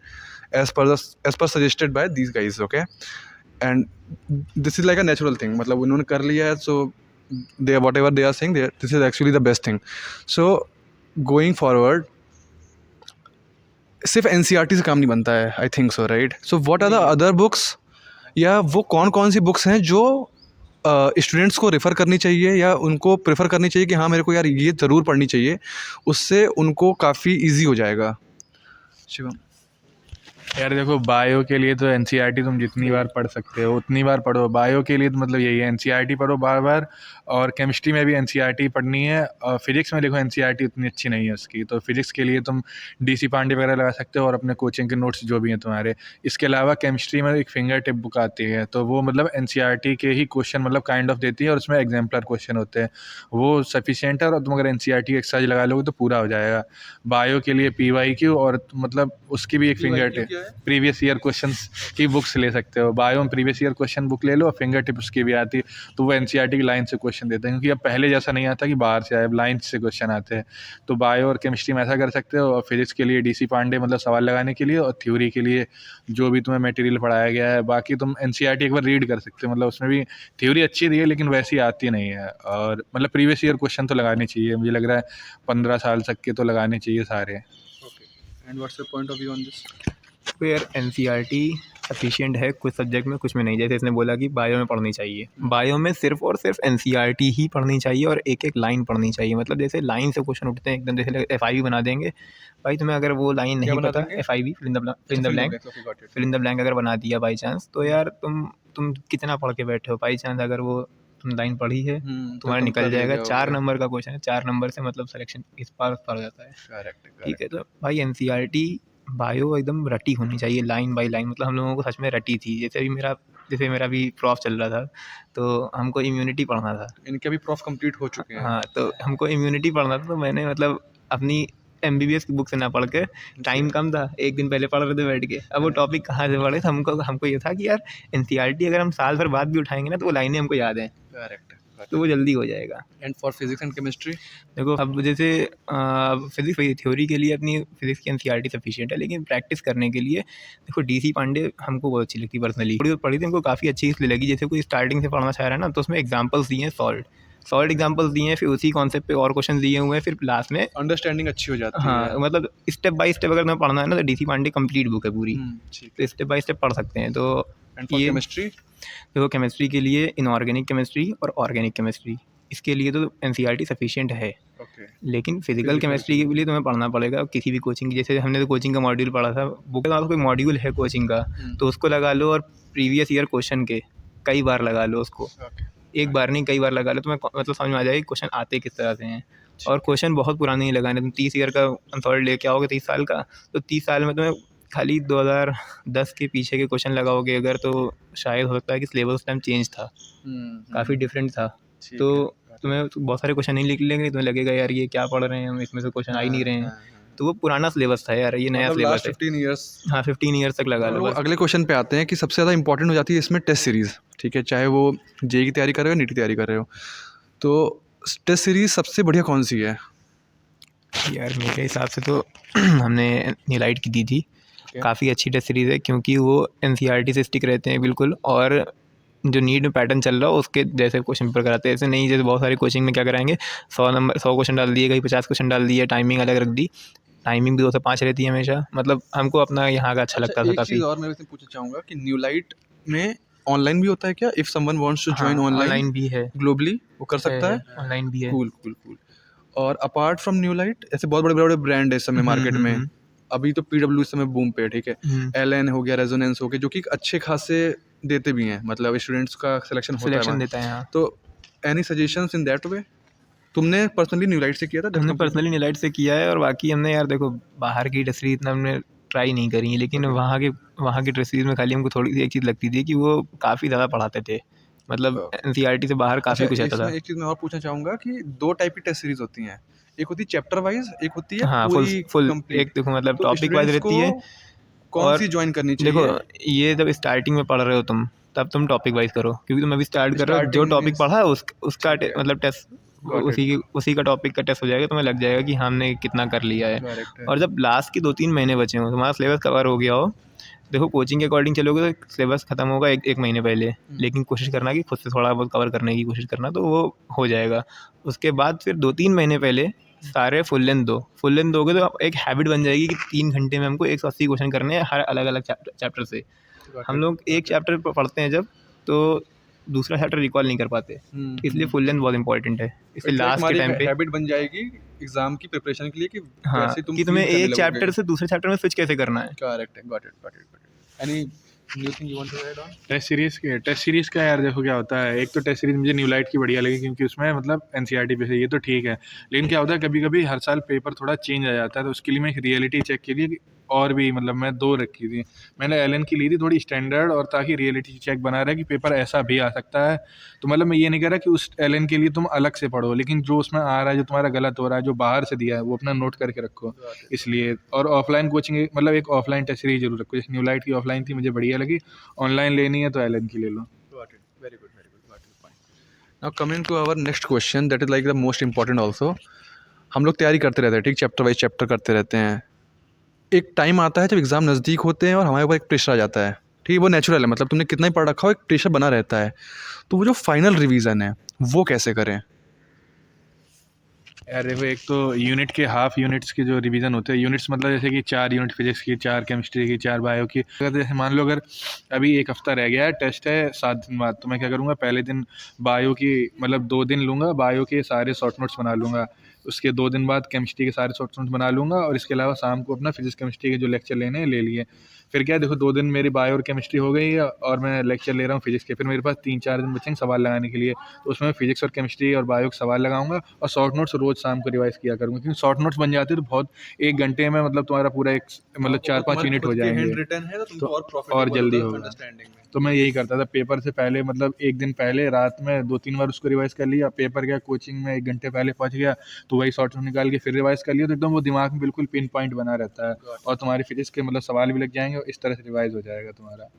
as per suggested by these guys, okay? And this is like a natural thing, मतलब उन्होंने कर लिया है, so they whatever they are saying, this is actually the best thing. So going forward सिर्फ NCERT से काम नहीं बनता है, I think so, right? So what are the other books, या वो कौन कौन सी बुक्स हैं जो स्टूडेंट्स को रेफ़र करनी चाहिए या उनको प्रेफर करनी चाहिए कि हाँ मेरे को यार ये ज़रूर पढ़नी चाहिए, उससे उनको काफ़ी इजी हो जाएगा? शिवम? यार देखो, बायो के लिए तो एनसीईआरटी तुम जितनी बार पढ़ सकते हो उतनी बार पढ़ो। बायो के लिए तो मतलब यही है, एनसीईआरटी पढ़ो बार बार। और केमिस्ट्री में भी एनसीईआरटी पढ़नी है। और फिजिक्स में देखो एनसीईआरटी उतनी अच्छी नहीं है उसकी, तो फिजिक्स के लिए तुम डीसी पांडे वगैरह लगा सकते हो, और अपने कोचिंग के नोट्स जो भी हैं तुम्हारे। इसके अलावा केमिस्ट्री में एक फिंगर टिप बुक आती है, तो वो मतलब एनसीईआरटी के ही क्वेश्चन मतलब काइंड ऑफ देती है, और उसमें एग्जाम्पलर क्वेश्चन होते हैं, वो सफिशिएंट है। और तुम अगर एनसीईआरटी एक्सरसाइज लगा लोगे तो पूरा हो जाएगा। बायो के लिए पीवाईक्यू, और मतलब उसकी भी एक finger tip, previous year questions की बुक्स ले सकते हो। बायो में प्रीवियस ईयर क्वेश्चन बुक ले लो, और फिंगर टिप उसकी भी आती है, तो वो एनसीईआरटी की लाइन से क्वेश्चन देते हैं, क्योंकि अब पहले जैसा नहीं आता कि बाहर से आए, अब लाइन से क्वेश्चन आते हैं। तो बायो और केमिस्ट्री में ऐसा कर सकते हो। और फिजिक्स के लिए डीसी पांडे मतलब सवाल लगाने के लिए, और थ्योरी के लिए जो भी तुम्हें मटेरियल पढ़ाया गया है। बाकी तुम एनसीईआरटी एक बार रीड कर सकते हो, मतलब उसमें भी थ्योरी अच्छी दी है लेकिन वैसी आती नहीं है। और मतलब प्रीवियस ईयर क्वेश्चन तो लगाने चाहिए, मुझे लग रहा है 15 साल तक के तो लगाने चाहिए सारे। And what's your point of view on this? तो यार एनसीईआरटी सफिशिएंट है कुछ सब्जेक्ट में, कुछ में नहीं। जैसे इसने बोला कि बायो में पढ़नी चाहिए, बायो में सिर्फ और सिर्फ एनसीईआरटी ही पढ़नी चाहिए, और एक एक लाइन पढ़नी चाहिए। मतलब जैसे लाइन से क्वेश्चन उठते हैं एकदम, जैसे एफआईवी बना देंगे भाई, तुम्हें अगर वो लाइन नहीं बना पता, देंगे? Five fill in the blank, okay, got it. Fill in the blank अगर बना दिया बाई चांस, तो यार तुम कितना पढ़ के बैठे हो? बाई चांस अगर वो तुम लाइन पढ़ी है, तो तुम्हारा तुम निकल कर ही जाएगा। 4 जाओगे। नंबर का क्वेश्चन है, 4 नंबर से मतलब सिलेक्शन इस पार उस पार हो जाता है। करेक्ट, ठीक करेक्ट। है, तो भाई एनसीईआरटी बायो एकदम रटी होनी चाहिए, लाइन बाय लाइन, मतलब हम लोगों को सच में रटी थी। जैसे मेरा भी प्रॉफ चल रहा था, तो हमको इम्यूनिटी पढ़ना था। इनके अभी प्रॉफ कंप्लीट हो चुके हैं। हाँ, तो हमको इम्यूनिटी पढ़ना था, तो मैंने मतलब अपनी एमबीबीएस की बुक से ना पढ़ के, टाइम कम था, एक दिन पहले पढ़ रहे थे बैठ के। अब वो टॉपिक कहाँ से पढ़े, तो हमको ये था कि यार एनसीईआरटी अगर हम साल भर बाद भी उठाएंगे ना, तो वो लाइनें हमको याद हैं, करेक्ट। तो वो जल्दी हो जाएगा। And for physics and chemistry? देखो अब जैसे फिजिक्स थ्योरी के लिए अपनी फिजिक्स की एनसीईआरटी सफिशिएंट है, लेकिन प्रैक्टिस करने के लिए देखो डीसी पांडे हमको बहुत अच्छी लगती है पर्सनली। थोड़ी पढ़ी थी, हमको काफ़ी अच्छी इसलिए लगी, जैसे कोई स्टार्टिंग से पढ़ना चाह रहा है ना, तो उसमें एग्जाम्पल्स दिए हैं, सॉल्ड एग्जाम्पल्स दिए हैं, फिर उसी कॉन्सेप्ट पे और क्वेश्चन दिए हुए हैं, फिर लास्ट में अंडरस्टैंडिंग अच्छी हो जाती है। हाँ, मतलब स्टेप बाय स्टेप अगर तुम्हें पढ़ना है ना, तो डीसी पांडे कंप्लीट बुक है पूरी, ठीक तो स्टेप बाय स्टेप पढ़ सकते हैं। तो एंड फॉर ये केमिस्ट्री? देखो केमिस्ट्री के लिए इनऑर्गेनिक केमिस्ट्री और ऑर्गेनिक केमिस्ट्री, इसके लिए तो एनसीईआरटी सफिशिएंट है। ओके। लेकिन फिजिकल केमिस्ट्री के लिए तुम्हें पढ़ना पड़ेगा किसी भी कोचिंग की। जैसे हमने तो कोचिंग का मॉड्यूल पढ़ा था, बुक के साथ कोई मॉड्यूल है कोचिंग का, तो उसको लगा लो, और प्रीवियस ईयर क्वेश्चन के कई बार लगा लो उसको, एक बार नहीं कई बार लगा लो, तुम्हें मतलब समझ में आ जाएगी क्वेश्चन आते किस तरह से हैं। और क्वेश्चन बहुत पुराने नहीं लगाने, तुम 30 ईयर का आंसर लेके आओगे 30 साल का, तो 30 साल में तुम्हें खाली 2010 के पीछे के क्वेश्चन लगाओगे अगर, तो शायद हो सकता है कि सिलेबस उस टाइम चेंज था, काफ़ी डिफरेंट था, तो तुम्हें बहुत सारे क्वेश्चन नहीं लिख लेंगे, तुम्हें लगेगा यार ये क्या पढ़ रहे हैं हम, इसमें से क्वेश्चन आ ही नहीं रहे हैं। तो वो पुराना सिलेबस था यार, ये नया सिलेबस है। 15 ईयर्स। हाँ, 15 ईयर्स तक लगा लो बस। अगले क्वेश्चन पे आते हैं कि सबसे ज़्यादा इंपॉर्टेंट हो जाती है इसमें टेस्ट सीरीज़, ठीक है, चाहे वो जेई की तैयारी कर रहे हो, नीट की तैयारी कर रहे हो, तो टेस्ट सीरीज़ सबसे बढ़िया कौन सी है? यार मेरे हिसाब से तो हमने नीलाइट की दी थी, काफ़ी अच्छी टेस्ट सीरीज़ है, क्योंकि वो एनसीईआरटी से स्टिक रहते हैं बिल्कुल, और जो नीट में पैटर्न चल रहा हो उसके जैसे क्वेश्चन पेपर कराते हैं। ऐसे नहीं जैसे बहुत सारे कोचिंग में क्या कराएंगे, 100 क्वेश्चन डाल दिए, कहीं 50 क्वेश्चन डाल दिए, टाइमिंग अलग रख दी, टाइमिंग भी 2 से 5 रहती है हमेशा। मतलब हमको अपना यहाँ का अच्छा लगता था एक काफ़ी। चीज़ और मैं वैसे पूछना चाहूँगा कि न्यूलाइट में ऑनलाइन भी होता है क्या? If someone wants to join online भी है, ग्लोबली, वो कर सकता है? ऑनलाइन भी है। कूल। और अपार्ट फ्रॉम न्यूलाइट ऐसे बहुत बड़े-बड़े ब्रांड है इस समय मार्केट में। अभी तो पीडब्ल्यू इस समय बूम पे है, ठीक है। एलएन हो गया, रेजोनेंस हो गया, जो कि अच्छे खासे देते भी हैं, मतलब स्टूडेंट्स का सिलेक्शन होता है सिलेक्शन वहाँ। देता है यहाँ। तो any suggestions in that way? तुमने पर्सनली न्यूलाइट से किया था? हमने पर्सनली नीलाइट से किया है, और बाकी हमने यार देखो बाहर की टेस्ट सीरीज इतना हमने ट्राई नहीं करी है, लेकिन वहाँ की टेस्ट सीरीज में खाली हमको थोड़ी सी एक चीज़ लगती थी कि वो काफ़ी ज़्यादा पढ़ाते थे, मतलब एनसीईआरटी से बाहर काफ़ी कुछ आता था। इसमें एक चीज़ मैं और पूछना चाहूँगा कि 2 टाइप की टेस्ट सीरीज होती हैं, एक होती है चैप्टर वाइज, एक होती है हाँ, पूरी फुल कंप्लीट। एक देखो मतलब तो टॉपिक वाइज स्टूडेंट्स रहती है। को कौन और सी ज्वाइन करनी चाहिए? देखो ये जब स्टार्टिंग में पढ़ रहे हो तुम, तब तुम टॉपिक वाइज करो, क्योंकि तुम अभी स्टार्ट कर रहे हो, जो Starting टॉपिक means- पढ़ा है उसका ठीक है। मतलब टेस्ट Got it. उसी का टॉपिक का टेस्ट हो जाएगा, तुम्हें लग जाएगा कि हमने कितना कर लिया है। Correct है। और जब लास्ट के 2-3 महीने बचे हो, तुम्हारा सिलेबस कवर हो गया हो, देखो कोचिंग के अकॉर्डिंग चलोगे तो सिलेबस खत्म होगा एक महीने पहले, लेकिन कोशिश करना कि खुद से थोड़ा बहुत कवर करने की कोशिश करना, तो वो हो जाएगा। उसके बाद फिर 2-3 महीने पहले सारे फुल लेंथ दोगे तो एक हैबिट बन जाएगी कि 3 घंटे में हमको 180 क्वेश्चन करने हैं हर अलग अलग चैप्टर से। हम लोग एक चैप्टर पढ़ते हैं जब, तो दूसरा चैप्टर रिकॉल नहीं कर पाते, इसलिए फुल लेंथ बहुत इंपॉर्टेंट है। इसलिए लास्ट के टाइम पे हैबिट बन जाएगी एग्जाम की प्रिपरेशन के लिए कि हाँ, कैसे तुम कि तुम्हें feel करने एक चैप्टर लगोगे। से दूसरे चैप्टर में स्विच कैसे करना है। करेक्ट है, got it. Any new thing you want to add on? Test series का यार देखो क्या होता है, एक तो टेस्ट सीरीज़ मुझे न्यूलाइट की बढ़िया लगी क्योंकि उसमें मतलब एनसीईआरटी पे से, ये तो ठीक है, लेकिन क्या होता है कभी कभी हर साल पेपर थोड़ा चेंज आ जाता है, तो उसके लिए मैं एक रियलिटी चेक के लिए और भी मतलब मैं 2 रखी थी। मैंने एलएन की ली थी थोड़ी स्टैंडर्ड, और ताकि रियलिटी चेक बना रहा है कि पेपर ऐसा भी आ सकता है। तो मतलब मैं ये नहीं कह रहा कि उस एलएन के लिए तुम अलग से पढ़ो, लेकिन जो उसमें आ रहा है, जो तुम्हारा गलत हो रहा है, जो बाहर से दिया है, वो अपना नोट करके रखो। इसलिए और ऑफलाइन कोचिंग मतलब एक ऑफलाइन टेस्ट सीरीज जरूर रखो, जैसे न्यूलाइट की ऑफलाइन थी, मुझे बढ़िया लगी। ऑनलाइन लेनी है तो एलएन की ले लो। Got it. Very good. Got it. Fine. Now coming to our next question, that is like the most important also. हम लोग तैयारी करते रहते हैं, ठीक, चैप्टर वाइज चैप्टर करते रहते हैं। एक टाइम आता है जब एग्ज़ाम नज़दीक होते हैं और हमारे ऊपर एक प्रेशर आ जाता है, ठीक है, वो नेचुरल है, मतलब तुमने कितना ही पढ़ रखा हो, एक प्रेशर बना रहता है। तो वो जो फाइनल रिवीजन है वो कैसे करें? यार देखो, एक तो यूनिट के हाफ यूनिट्स के जो रिवीजन होते हैं, यूनिट्स मतलब जैसे कि 4 यूनिट फिजिक्स की, 4 केमिस्ट्री की, 4 बायो की, अगर जैसे मान लो अगर अभी 1 हफ्ता रह गया है, टेस्ट है 7 दिन बाद, तो मैं क्या करूँगा, पहले दिन बायो की मतलब 2 दिन लूँगा, बायो के सारे शॉर्ट नोट्स बना लूँगा। उसके 2 दिन बाद केमिस्ट्री के सारे शॉर्ट नोट्स बना लूँगा, और इसके अलावा शाम को अपना फिजिक्स केमिस्ट्री के जो लेक्चर लेने हैं ले लिए। फिर क्या है, देखो 2 दिन मेरी बायो और केमिस्ट्री हो गई है और मैं लेक्चर ले रहा हूँ फिजिक्स के, फिर मेरे पास 3-4 दिन बचेंगे सवाल लगाने के लिए, तो उसमें मैं फिजिक्स और केमिस्ट्री और बायो के सवाल लगाऊंगा और शॉर्ट नोट्स रोज शाम को रिवाइज किया करूँगा, क्योंकि शॉर्ट नोट्स बन जाते हैं तो बहुत 1 घंटे में मतलब तुम्हारा पूरा एक मतलब 4-5 यूनिट हो जाएंगे, हैंड रिटन है तो तुमको और और प्रॉफिटेबल जल्दी होगा होगा। अंडरस्टैंडिंग में। तो मैं यही करता था पेपर से पहले, मतलब 1 दिन पहले रात में 2-3 बार उसको रिवाइज कर लिया, पेपर गया कोचिंग में 1 घंटे पहले पहुंच गया तो वही शॉर्ट नोट निकाल के फिर रिवाइज कर लिया, तो एकदम वो दिमाग में बिल्कुल पिन पॉइंट बना रहता है और तुम्हारी फिजिक्स के मतलब सवाल भी लग जाएंगे और इस तरह से रिवाइज हो जाएगा तुम्हारा।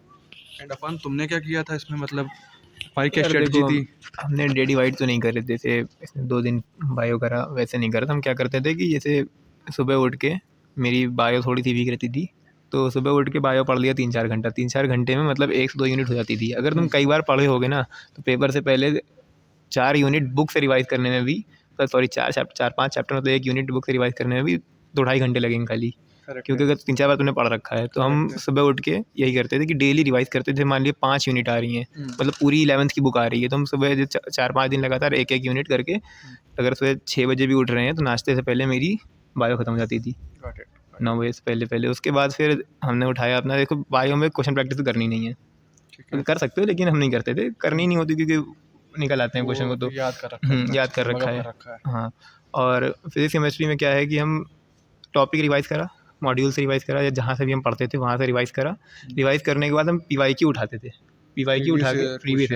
एंड अपन तुमने क्या किया था इसमें, मतलब हमारी क्या यार स्ट्रेटजी देखो, थी? हमने डे डिवाइड तो नहीं कर रहे थे, जैसे इसने 2 दिन बायो करा वैसे नहीं करा था। हम क्या करते थे कि जैसे सुबह उठ के, मेरी बायो थोड़ी सी वीक रहती थी, तो सुबह उठ के बायो पढ़ लिया 3-4 घंटा, 3-4 घंटे में मतलब 1 से 2 यूनिट हो जाती थी। अगर तुम कई बार पढ़े होगे ना, तो पेपर से पहले 4 यूनिट बुक से रिवाइज करने में भी, सॉरी 4-5 चैप्टर मतलब 1 यूनिट बुक से रिवाइज करने में भी 2-2.5 घंटे लगेंगे खाली, क्योंकि अगर 3-4 बार तुमने पढ़ रखा है। तो हम सुबह उठ के यही करते थे कि डेली रिवाइज करते थे। मान लिया 5 यूनिट आ रही हैं, मतलब पूरी 11th की बुक आ रही है, तो हम सुबह जो 4-5 दिन लगातार 1-1 यूनिट करके, अगर सुबह 6 बजे भी उठ रहे हैं तो नाश्ते से पहले मेरी बायो ख़त्म हो जाती थी 9 बजे से पहले। उसके बाद फिर हमने उठाया अपना, देखो बायो में क्वेश्चन प्रैक्टिस तो करनी नहीं है, तुम कर सकते हो लेकिन हम नहीं करते थे, करनी नहीं होती क्योंकि निकल आते हैं क्वेश्चन को, तो याद कर रखा है, याद कर रखा है। रखा है। हाँ, और फिजिक्स केमिस्ट्री में क्या है कि हम टॉपिक रिवाइज करा, मॉड्यूल से रिवाइज करा, या जहाँ से भी हम पढ़ते थे वहाँ से रिवाइज करा। रिवाइज करने के बाद हम PYQ उठाते थे, PYQ उठा के प्रीवियस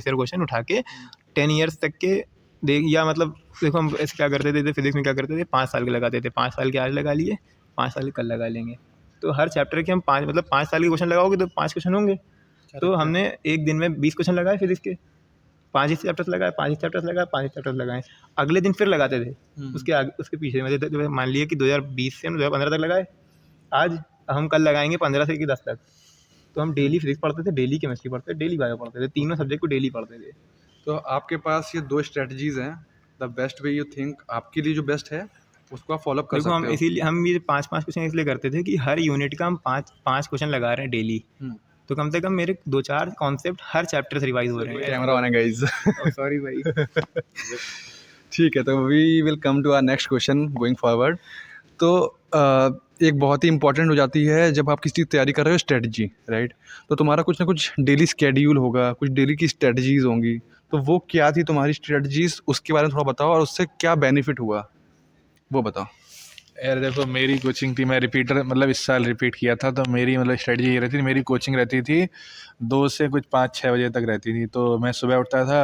ईयर क्वेश्चन उठा के 10 ईयर्स तक के देख, या मतलब देखो हम ऐसे क्या करते थे, फिजिक्स में क्या करते थे, 5 साल के लगाते थे, 5 साल के आज लगा लिए, 5 साल के कल लगा लेंगे। तो हर चैप्टर के हम 5 साल के क्वेश्चन लगाओगे तो 5 क्वेश्चन होंगे। तो हमने एक दिन में 20 क्वेश्चन लगाए फिजिक्स के, 5 ही चैप्टर्स लगाए, 5 ही चैप्टर्स लगाए, 5 ही चैप्टर्स लगाए। अगले दिन फिर लगाते थे, उसके आगे उसके पीछे, मतलब मान लिए कि 2020 से हम 2015 तक लगाए, आज हम कल लगाएंगे 15 से कि 10 तक। तो हम डेली फिजिक्स पढ़ते थे, डेली केमिस्ट्री पढ़ते थे, डेली बायो पढ़ते थे, तीनों सब्जेक्ट को डेली पढ़ते थे। तो आपके पास ये 2 स्ट्रेटजीज हैं, the best way you think आपके लिए जो बेस्ट है उसको आप फॉलो अप कर देखो सकते हम हो। इसीलिए हम ये 5-5 क्वेश्चन इसलिए करते थे कि हर यूनिट का हम 5 क्वेश्चन लगा रहे हैं डेली, तो कम से कम मेरे 2-4 कॉन्सेप्ट हर चैप्टर से रिवाइज हो रहे हैं। कैमरा ऑन है गाइस। सॉरी भाई। ठीक है, तो we will come to our next question going forward. तो एक बहुत ही इंपॉर्टेंट हो जाती है जब आप किसी चीज़ की तैयारी कर रहे हो, स्ट्रेटजी, राइट? तो तुम्हारा कुछ ना कुछ डेली स्केड्यूल होगा, कुछ डेली की स्ट्रेटजीज होंगी, तो वो क्या थी तुम्हारी स्ट्रेटजीज, उसके बारे में थोड़ा बताओ और उससे क्या बेनिफिट हुआ वो बताओ। यार देखो, मेरी कोचिंग थी, मैं रिपीटर मतलब इस साल रिपीट किया था, तो मेरी मतलब स्ट्रेटजी ये रहती थी, मेरी कोचिंग रहती थी 2 से कुछ 5-6 बजे तक रहती थी। तो मैं सुबह उठता था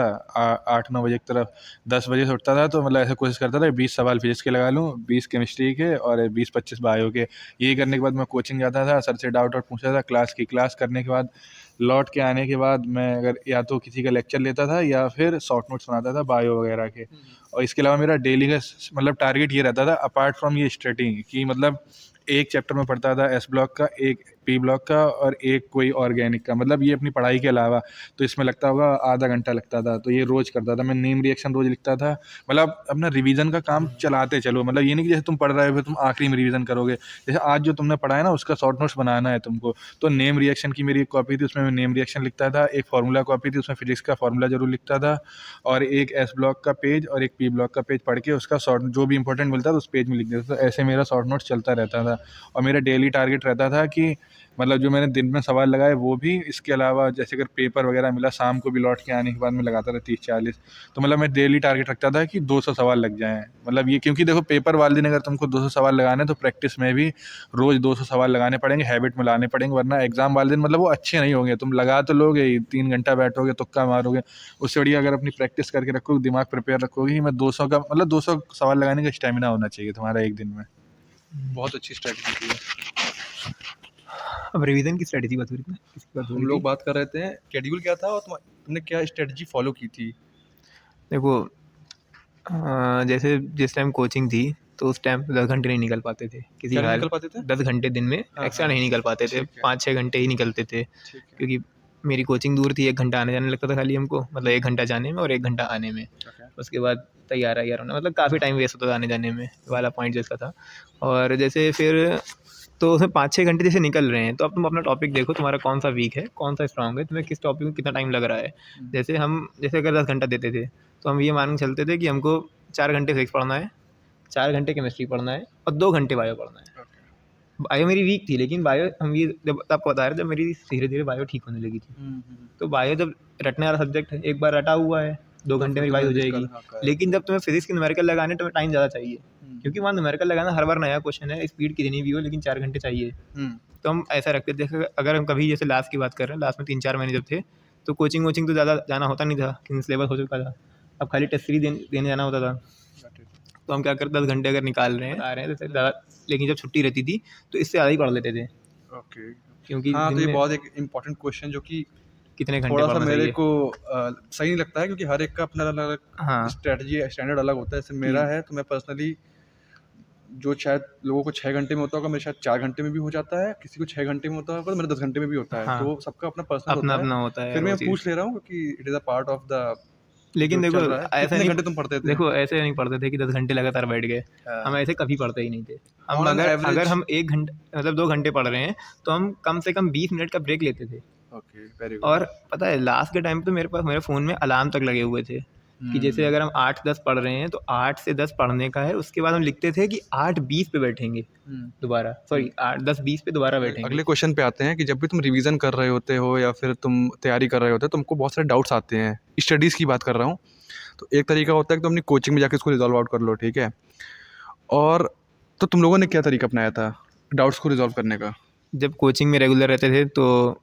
8-9 बजे की तरफ, 10 बजे से उठता था, तो मतलब ऐसे कोशिश करता था 20 सवाल फिजिक्स के लगा लूँ, 20 केमिस्ट्री के और 20-25 बायो के। यही करने के बाद मैं कोचिंग जाता था, सर से डाउट पूछता था, क्लास करने के बाद लौट के आने के बाद मैं अगर या तो किसी का लेक्चर लेता था या फिर शॉर्ट नोट्स बनाता था बायो वगैरह के। और इसके अलावा मेरा डेली का मतलब टारगेट ये रहता था, अपार्ट फ्रॉम ये स्टडी, कि मतलब एक चैप्टर में पढ़ता था एस ब्लॉक का, एक पी ब्लॉक का और एक कोई ऑर्गेनिक का, मतलब ये अपनी पढ़ाई के अलावा। तो इसमें लगता होगा आधा घंटा लगता था, तो ये रोज़ करता था मैं। नेम रिएक्शन रोज़ लिखता था, मतलब अपना रिवीजन का काम चलाते चलो, मतलब ये नहीं कि जैसे तुम पढ़ रहे हो फिर तुम आखिरी में रिवीजन करोगे। जैसे आज जो तुमने पढ़ा है ना उसका शॉर्ट नोट्स बनाना है तुमको, तो नेम रिएक्शन की मेरी एक कॉपी थी, उसमें मैं नेम रिएक्शन लिखता था। एक फार्मूला कॉपी थी, उसमें फिजिक्स का फार्मूला जरूर लिखता था, और एक एस ब्लॉक का पेज और एक पी ब्लॉक का पेज पढ़ के उसका शॉर्ट जो भी इंपॉर्टेंट मिलता था उस पेज में लिख देता था। तो ऐसे मेरा शॉर्ट नोट्स चलता रहता था। और मेरा डेली टारगेट रहता था कि मतलब जो मैंने दिन में सवाल लगाए वो भी, इसके अलावा जैसे अगर पेपर वगैरह मिला शाम को भी लौट के आने के बाद मैं लगाता था 30-40। तो मतलब मैं डेली टारगेट रखता था कि 200 सवाल लग जाएँ, मतलब ये, क्योंकि देखो पेपर वाले दिन अगर तुमको 200 सवाल लगाने तो प्रैक्टिस में भी रोज़ 200 सवाल लगाने पड़ेंगे, हैबिट में लाने पड़ेंगे, वरना एग्जाम वाले दिन मतलब वो अच्छे नहीं होंगे। तुम लगा तो लोगे ही, 3 घंटा बैठोगे, तुक्का मारोगे, उससे बढ़िया अगर अपनी प्रैक्टिस करके रखोगे, दिमाग प्रिपेयर रखोगे कि मैं 200 का मतलब 200 सवाल लगाने का स्टेमिना होना चाहिए तुम्हारा एक दिन में। बहुत अच्छी स्ट्रेटजी थी। अब रिवीजन की स्ट्रेटजी बता रही थी, किसकी बात हो हम रही लोग थी? बात कर रहे थे शेड्यूल क्या था और तुमने क्या स्ट्रेटजी फॉलो की थी। देखो जैसे जिस टाइम कोचिंग थी तो उस टाइम 10 घंटे नहीं निकल पाते थे किसी क्या नहीं हाल। निकल पाते थे? 10 घंटे दिन में हाँ, एक्स्ट्रा हाँ, नहीं निकल पाते थे, ठीक है। 5-6 घंटे ही निकलते थे, ठीक है। क्योंकि मेरी कोचिंग दूर थी, 1 घंटा आने जाने लगता था खाली हमको, मतलब 1 घंटा जाने में और 1 घंटा आने में। Okay. उसके बाद तैयार होना, मतलब काफ़ी टाइम वेस्ट होता था आने जाने में, वाला पॉइंट जिसका था। और जैसे फिर तो उसमें 5-6 घंटे जैसे निकल रहे हैं, तो अब तुम अपना टॉपिक देखो, तुम्हारा कौन सा वीक है, कौन सा स्ट्रांग है, तुम्हें किस टॉपिक में कितना टाइम लग रहा है। जैसे अगर 10 घंटा देते थे तो हम ये मान के चलते थे कि हमको 4 घंटे फिजिक्स पढ़ना है, 4 घंटे केमिस्ट्री पढ़ना है और 2 घंटे बायो पढ़ना है। Okay. बायो मेरी वीक थी, लेकिन बायो हम ये जब आपको बता रहे थे, जब मेरी धीरे-धीरे बायो ठीक होने लगी थी। तो बायो जब रटने वाला सब्जेक्ट है, एक बार रटा हुआ है 2 घंटे में रिवाइज़ हो जाएगी। लेकिन जब तुम्हें फिज़िक्स के न्यूमेरिकल लगाने तो टाइम ज़्यादा चाहिए, क्योंकि वहाँ न्यूमेरिकल लगाना हर बार नया क्वेश्चन है, स्पीड कितनी भी हो लेकिन 4 घंटे चाहिए। तो हम ऐसा रखते थे, जैसे अगर हम कभी जैसे लास्ट की बात कर रहे हैं, लास्ट में 3-4 महीने जब थे, तो कोचिंग वोचिंग तो ज़्यादा जाना होता नहीं था, क्योंकि सिलेबस हो चुका था। अब खाली टेस्ट सीरीज़ देने जाना होता था। तो हम क्या करते, 10 घंटे अगर निकाल रहे हैं, आ रहे हैं तो ज़्यादा, लेकिन जब छुट्टी रहती थी तो इससे ज़्यादा ही पढ़ लेते थे, ओके। क्योंकि हाँ, तो दिन ये में बहुत एक इम्पोर्टेंट क्वेश्चन जो कि कितने घंटे थोड़ा-सा पढ़ना मेरे चाहिए। को सही नहीं लगता है, क्योंकि हर एक का अपना अलग-अलग हाँ, स्ट्रैटेजी स्टैंडर्ड अलग होता है। जैसे मेरा है तो मैं पर्सनली, जो शायद लोगों को 6 घंटे में होता होगा, मेरे शायद 4 घंटे में भी हो जाता है, किसी को 6 घंटे में होता होगा, तो मेरे 10 घंटे में भी होता है। हाँ, तो सबका अपना पर्सनल होता है। अपना-अपना होता है फिर यार वो मैं चीज़। पूछ ले रहा हूँ क्योंकि it is a part of the जो लेकिन देखो चल रहा है। ऐसा कितने नहीं, घंटे तुम पढ़ते थे? देखो ऐसे नहीं पढ़ते थे कि 10 घंटे लगातार बैठ गए। हाँ। हम ऐसे कभी पढ़ते ही नहीं थे। हम On an अगर average- अगर हम 1 घंटे मतलब 2 घंटे पढ़ रहे हैं, तो हम कम से कम 20 मिनट का ब्रेक लेते थे। Okay, very good. और पता है लास्ट के टाइम पे तो मेरे पास मेरे फ़ोन में अलार्म तक लगे हुए थे, कि जैसे अगर हम 8-10 पढ़ रहे हैं, तो 8 से 10 पढ़ने का है, उसके बाद हम लिखते थे कि 8:20 पे बैठेंगे दोबारा, सॉरी 8-10-20 पे दोबारा बैठेंगे। अगले क्वेश्चन पे आते हैं कि जब भी तुम रिवीजन कर रहे होते हो या फिर तुम तैयारी कर रहे होते हो, तुमको बहुत सारे डाउट्स आते हैं। स्टडीज़ की बात कर रहा हूँ। तो एक तरीका होता है कि तुम अपनी कोचिंग में जाके इसको रिजॉल्व आउट कर लो, ठीक है? और तो तुम लोगों ने क्या तरीका अपनाया था डाउट्स को रिजॉल्व करने का? जब कोचिंग में रेगुलर रहते थे तो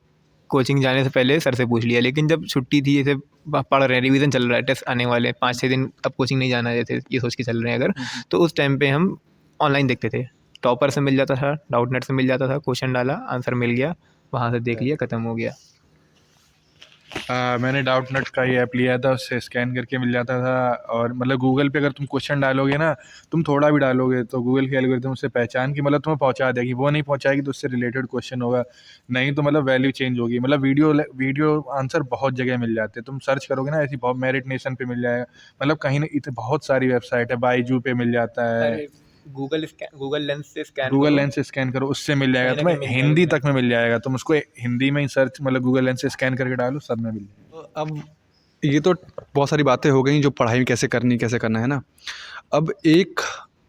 कोचिंग जाने से पहले सर से पूछ लिया, लेकिन जब छुट्टी थी, जैसे पढ़ रहे हैं, रिवीजन चल रहा है, टेस्ट आने वाले 5-6 दिन, अब कोचिंग नहीं जाना है, जैसे ये सोच के चल रहे हैं अगर, तो उस टाइम पे हम ऑनलाइन देखते थे। टॉपर से मिल जाता था, डाउटनेट से मिल जाता था, क्वेश्चन डाला, आंसर मिल गया, वहाँ से देख लिया, ख़त्म हो गया। मैंने डाउटनेट का ही ऐप लिया था, उससे स्कैन करके मिल जाता था। और मतलब गूगल पे अगर तुम क्वेश्चन डालोगे ना, तुम थोड़ा भी डालोगे तो गूगल की एल्गोरिथम उससे पहचान की मतलब तुम्हें पहुंचा देगी। वो नहीं पहुंचाएगी तो उससे रिलेटेड क्वेश्चन होगा, नहीं तो मतलब वैल्यू चेंज होगी। मतलब वीडियो आंसर बहुत जगह मिल जाते हैं, तुम सर्च करोगे ना ऐसी, बहुत मेरिट नेशन पे मिल जाएगा, मतलब कहीं ना इतने बहुत सारी वेबसाइट है, बाईजू पे मिल जाता है, गूगल लेंस से स्कैन गूगल लेंस से स्कैन करो, उससे मिल जाएगा कहीं ना तुम्हें, कहीं मिल हिंदी जाएगा। तक में मिल जाएगा। तुम उसको हिंदी में ही सर्च, मतलब गूगल लेंस से स्कैन करके डालो, सब में मिल जाएगा। तो अब ये तो बहुत सारी बातें हो गई जो पढ़ाई कैसे करनी, कैसे करना है ना। अब एक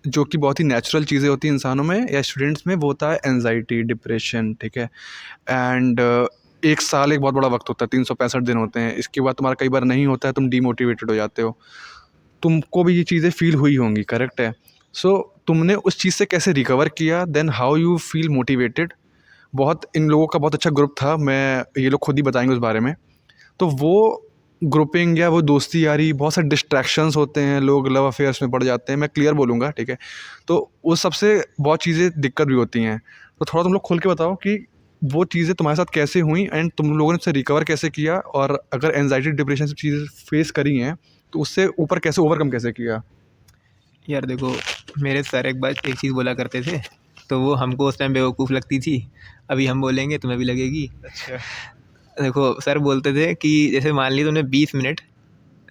जो कि बहुत ही नेचुरल चीज़ें होती हैं इंसानों में या स्टूडेंट्स में, वो होता है एंजाइटी, डिप्रेशन, ठीक है? एंड एक साल एक बहुत बड़ा वक्त होता है, 365 दिन होते हैं। इसके बाद तुम्हारा कई बार नहीं होता है, तुम डीमोटिवेटेड हो जाते हो। तुमको भी ये चीज़ें फ़ील हुई होंगी, करेक्ट है? सो तुमने उस चीज़ से कैसे रिकवर किया? Then how you feel motivated? बहुत इन लोगों का बहुत अच्छा ग्रुप था, मैं ये लोग खुद ही बताएँगे उस बारे में। तो वो ग्रुपिंग या वो दोस्ती यारी, बहुत सारे डिस्ट्रैक्शंस होते हैं, लोग लव अफेयर्स में पड़ जाते हैं, मैं क्लियर बोलूँगा, ठीक है? तो उस सबसे बहुत चीज़ें दिक्कत भी होती हैं। तो थोड़ा तुम लोग खुल के बताओ कि वो चीज़ें तुम्हारे साथ कैसे हुई एंड तुम लोगों ने उससे रिकवर कैसे किया, और अगर एंग्जायटी, डिप्रेशन सब चीज़ें फेस करी हैं, तो उससे ऊपर कैसे ओवरकम कैसे किया? यार देखो, मेरे सर एक बार एक चीज़ बोला करते थे, तो वो हमको उस टाइम बेवकूफ़ लगती थी, अभी हम बोलेंगे तुम्हें भी लगेगी। अच्छा। देखो सर बोलते थे कि जैसे मान ली तुमने 20 मिनट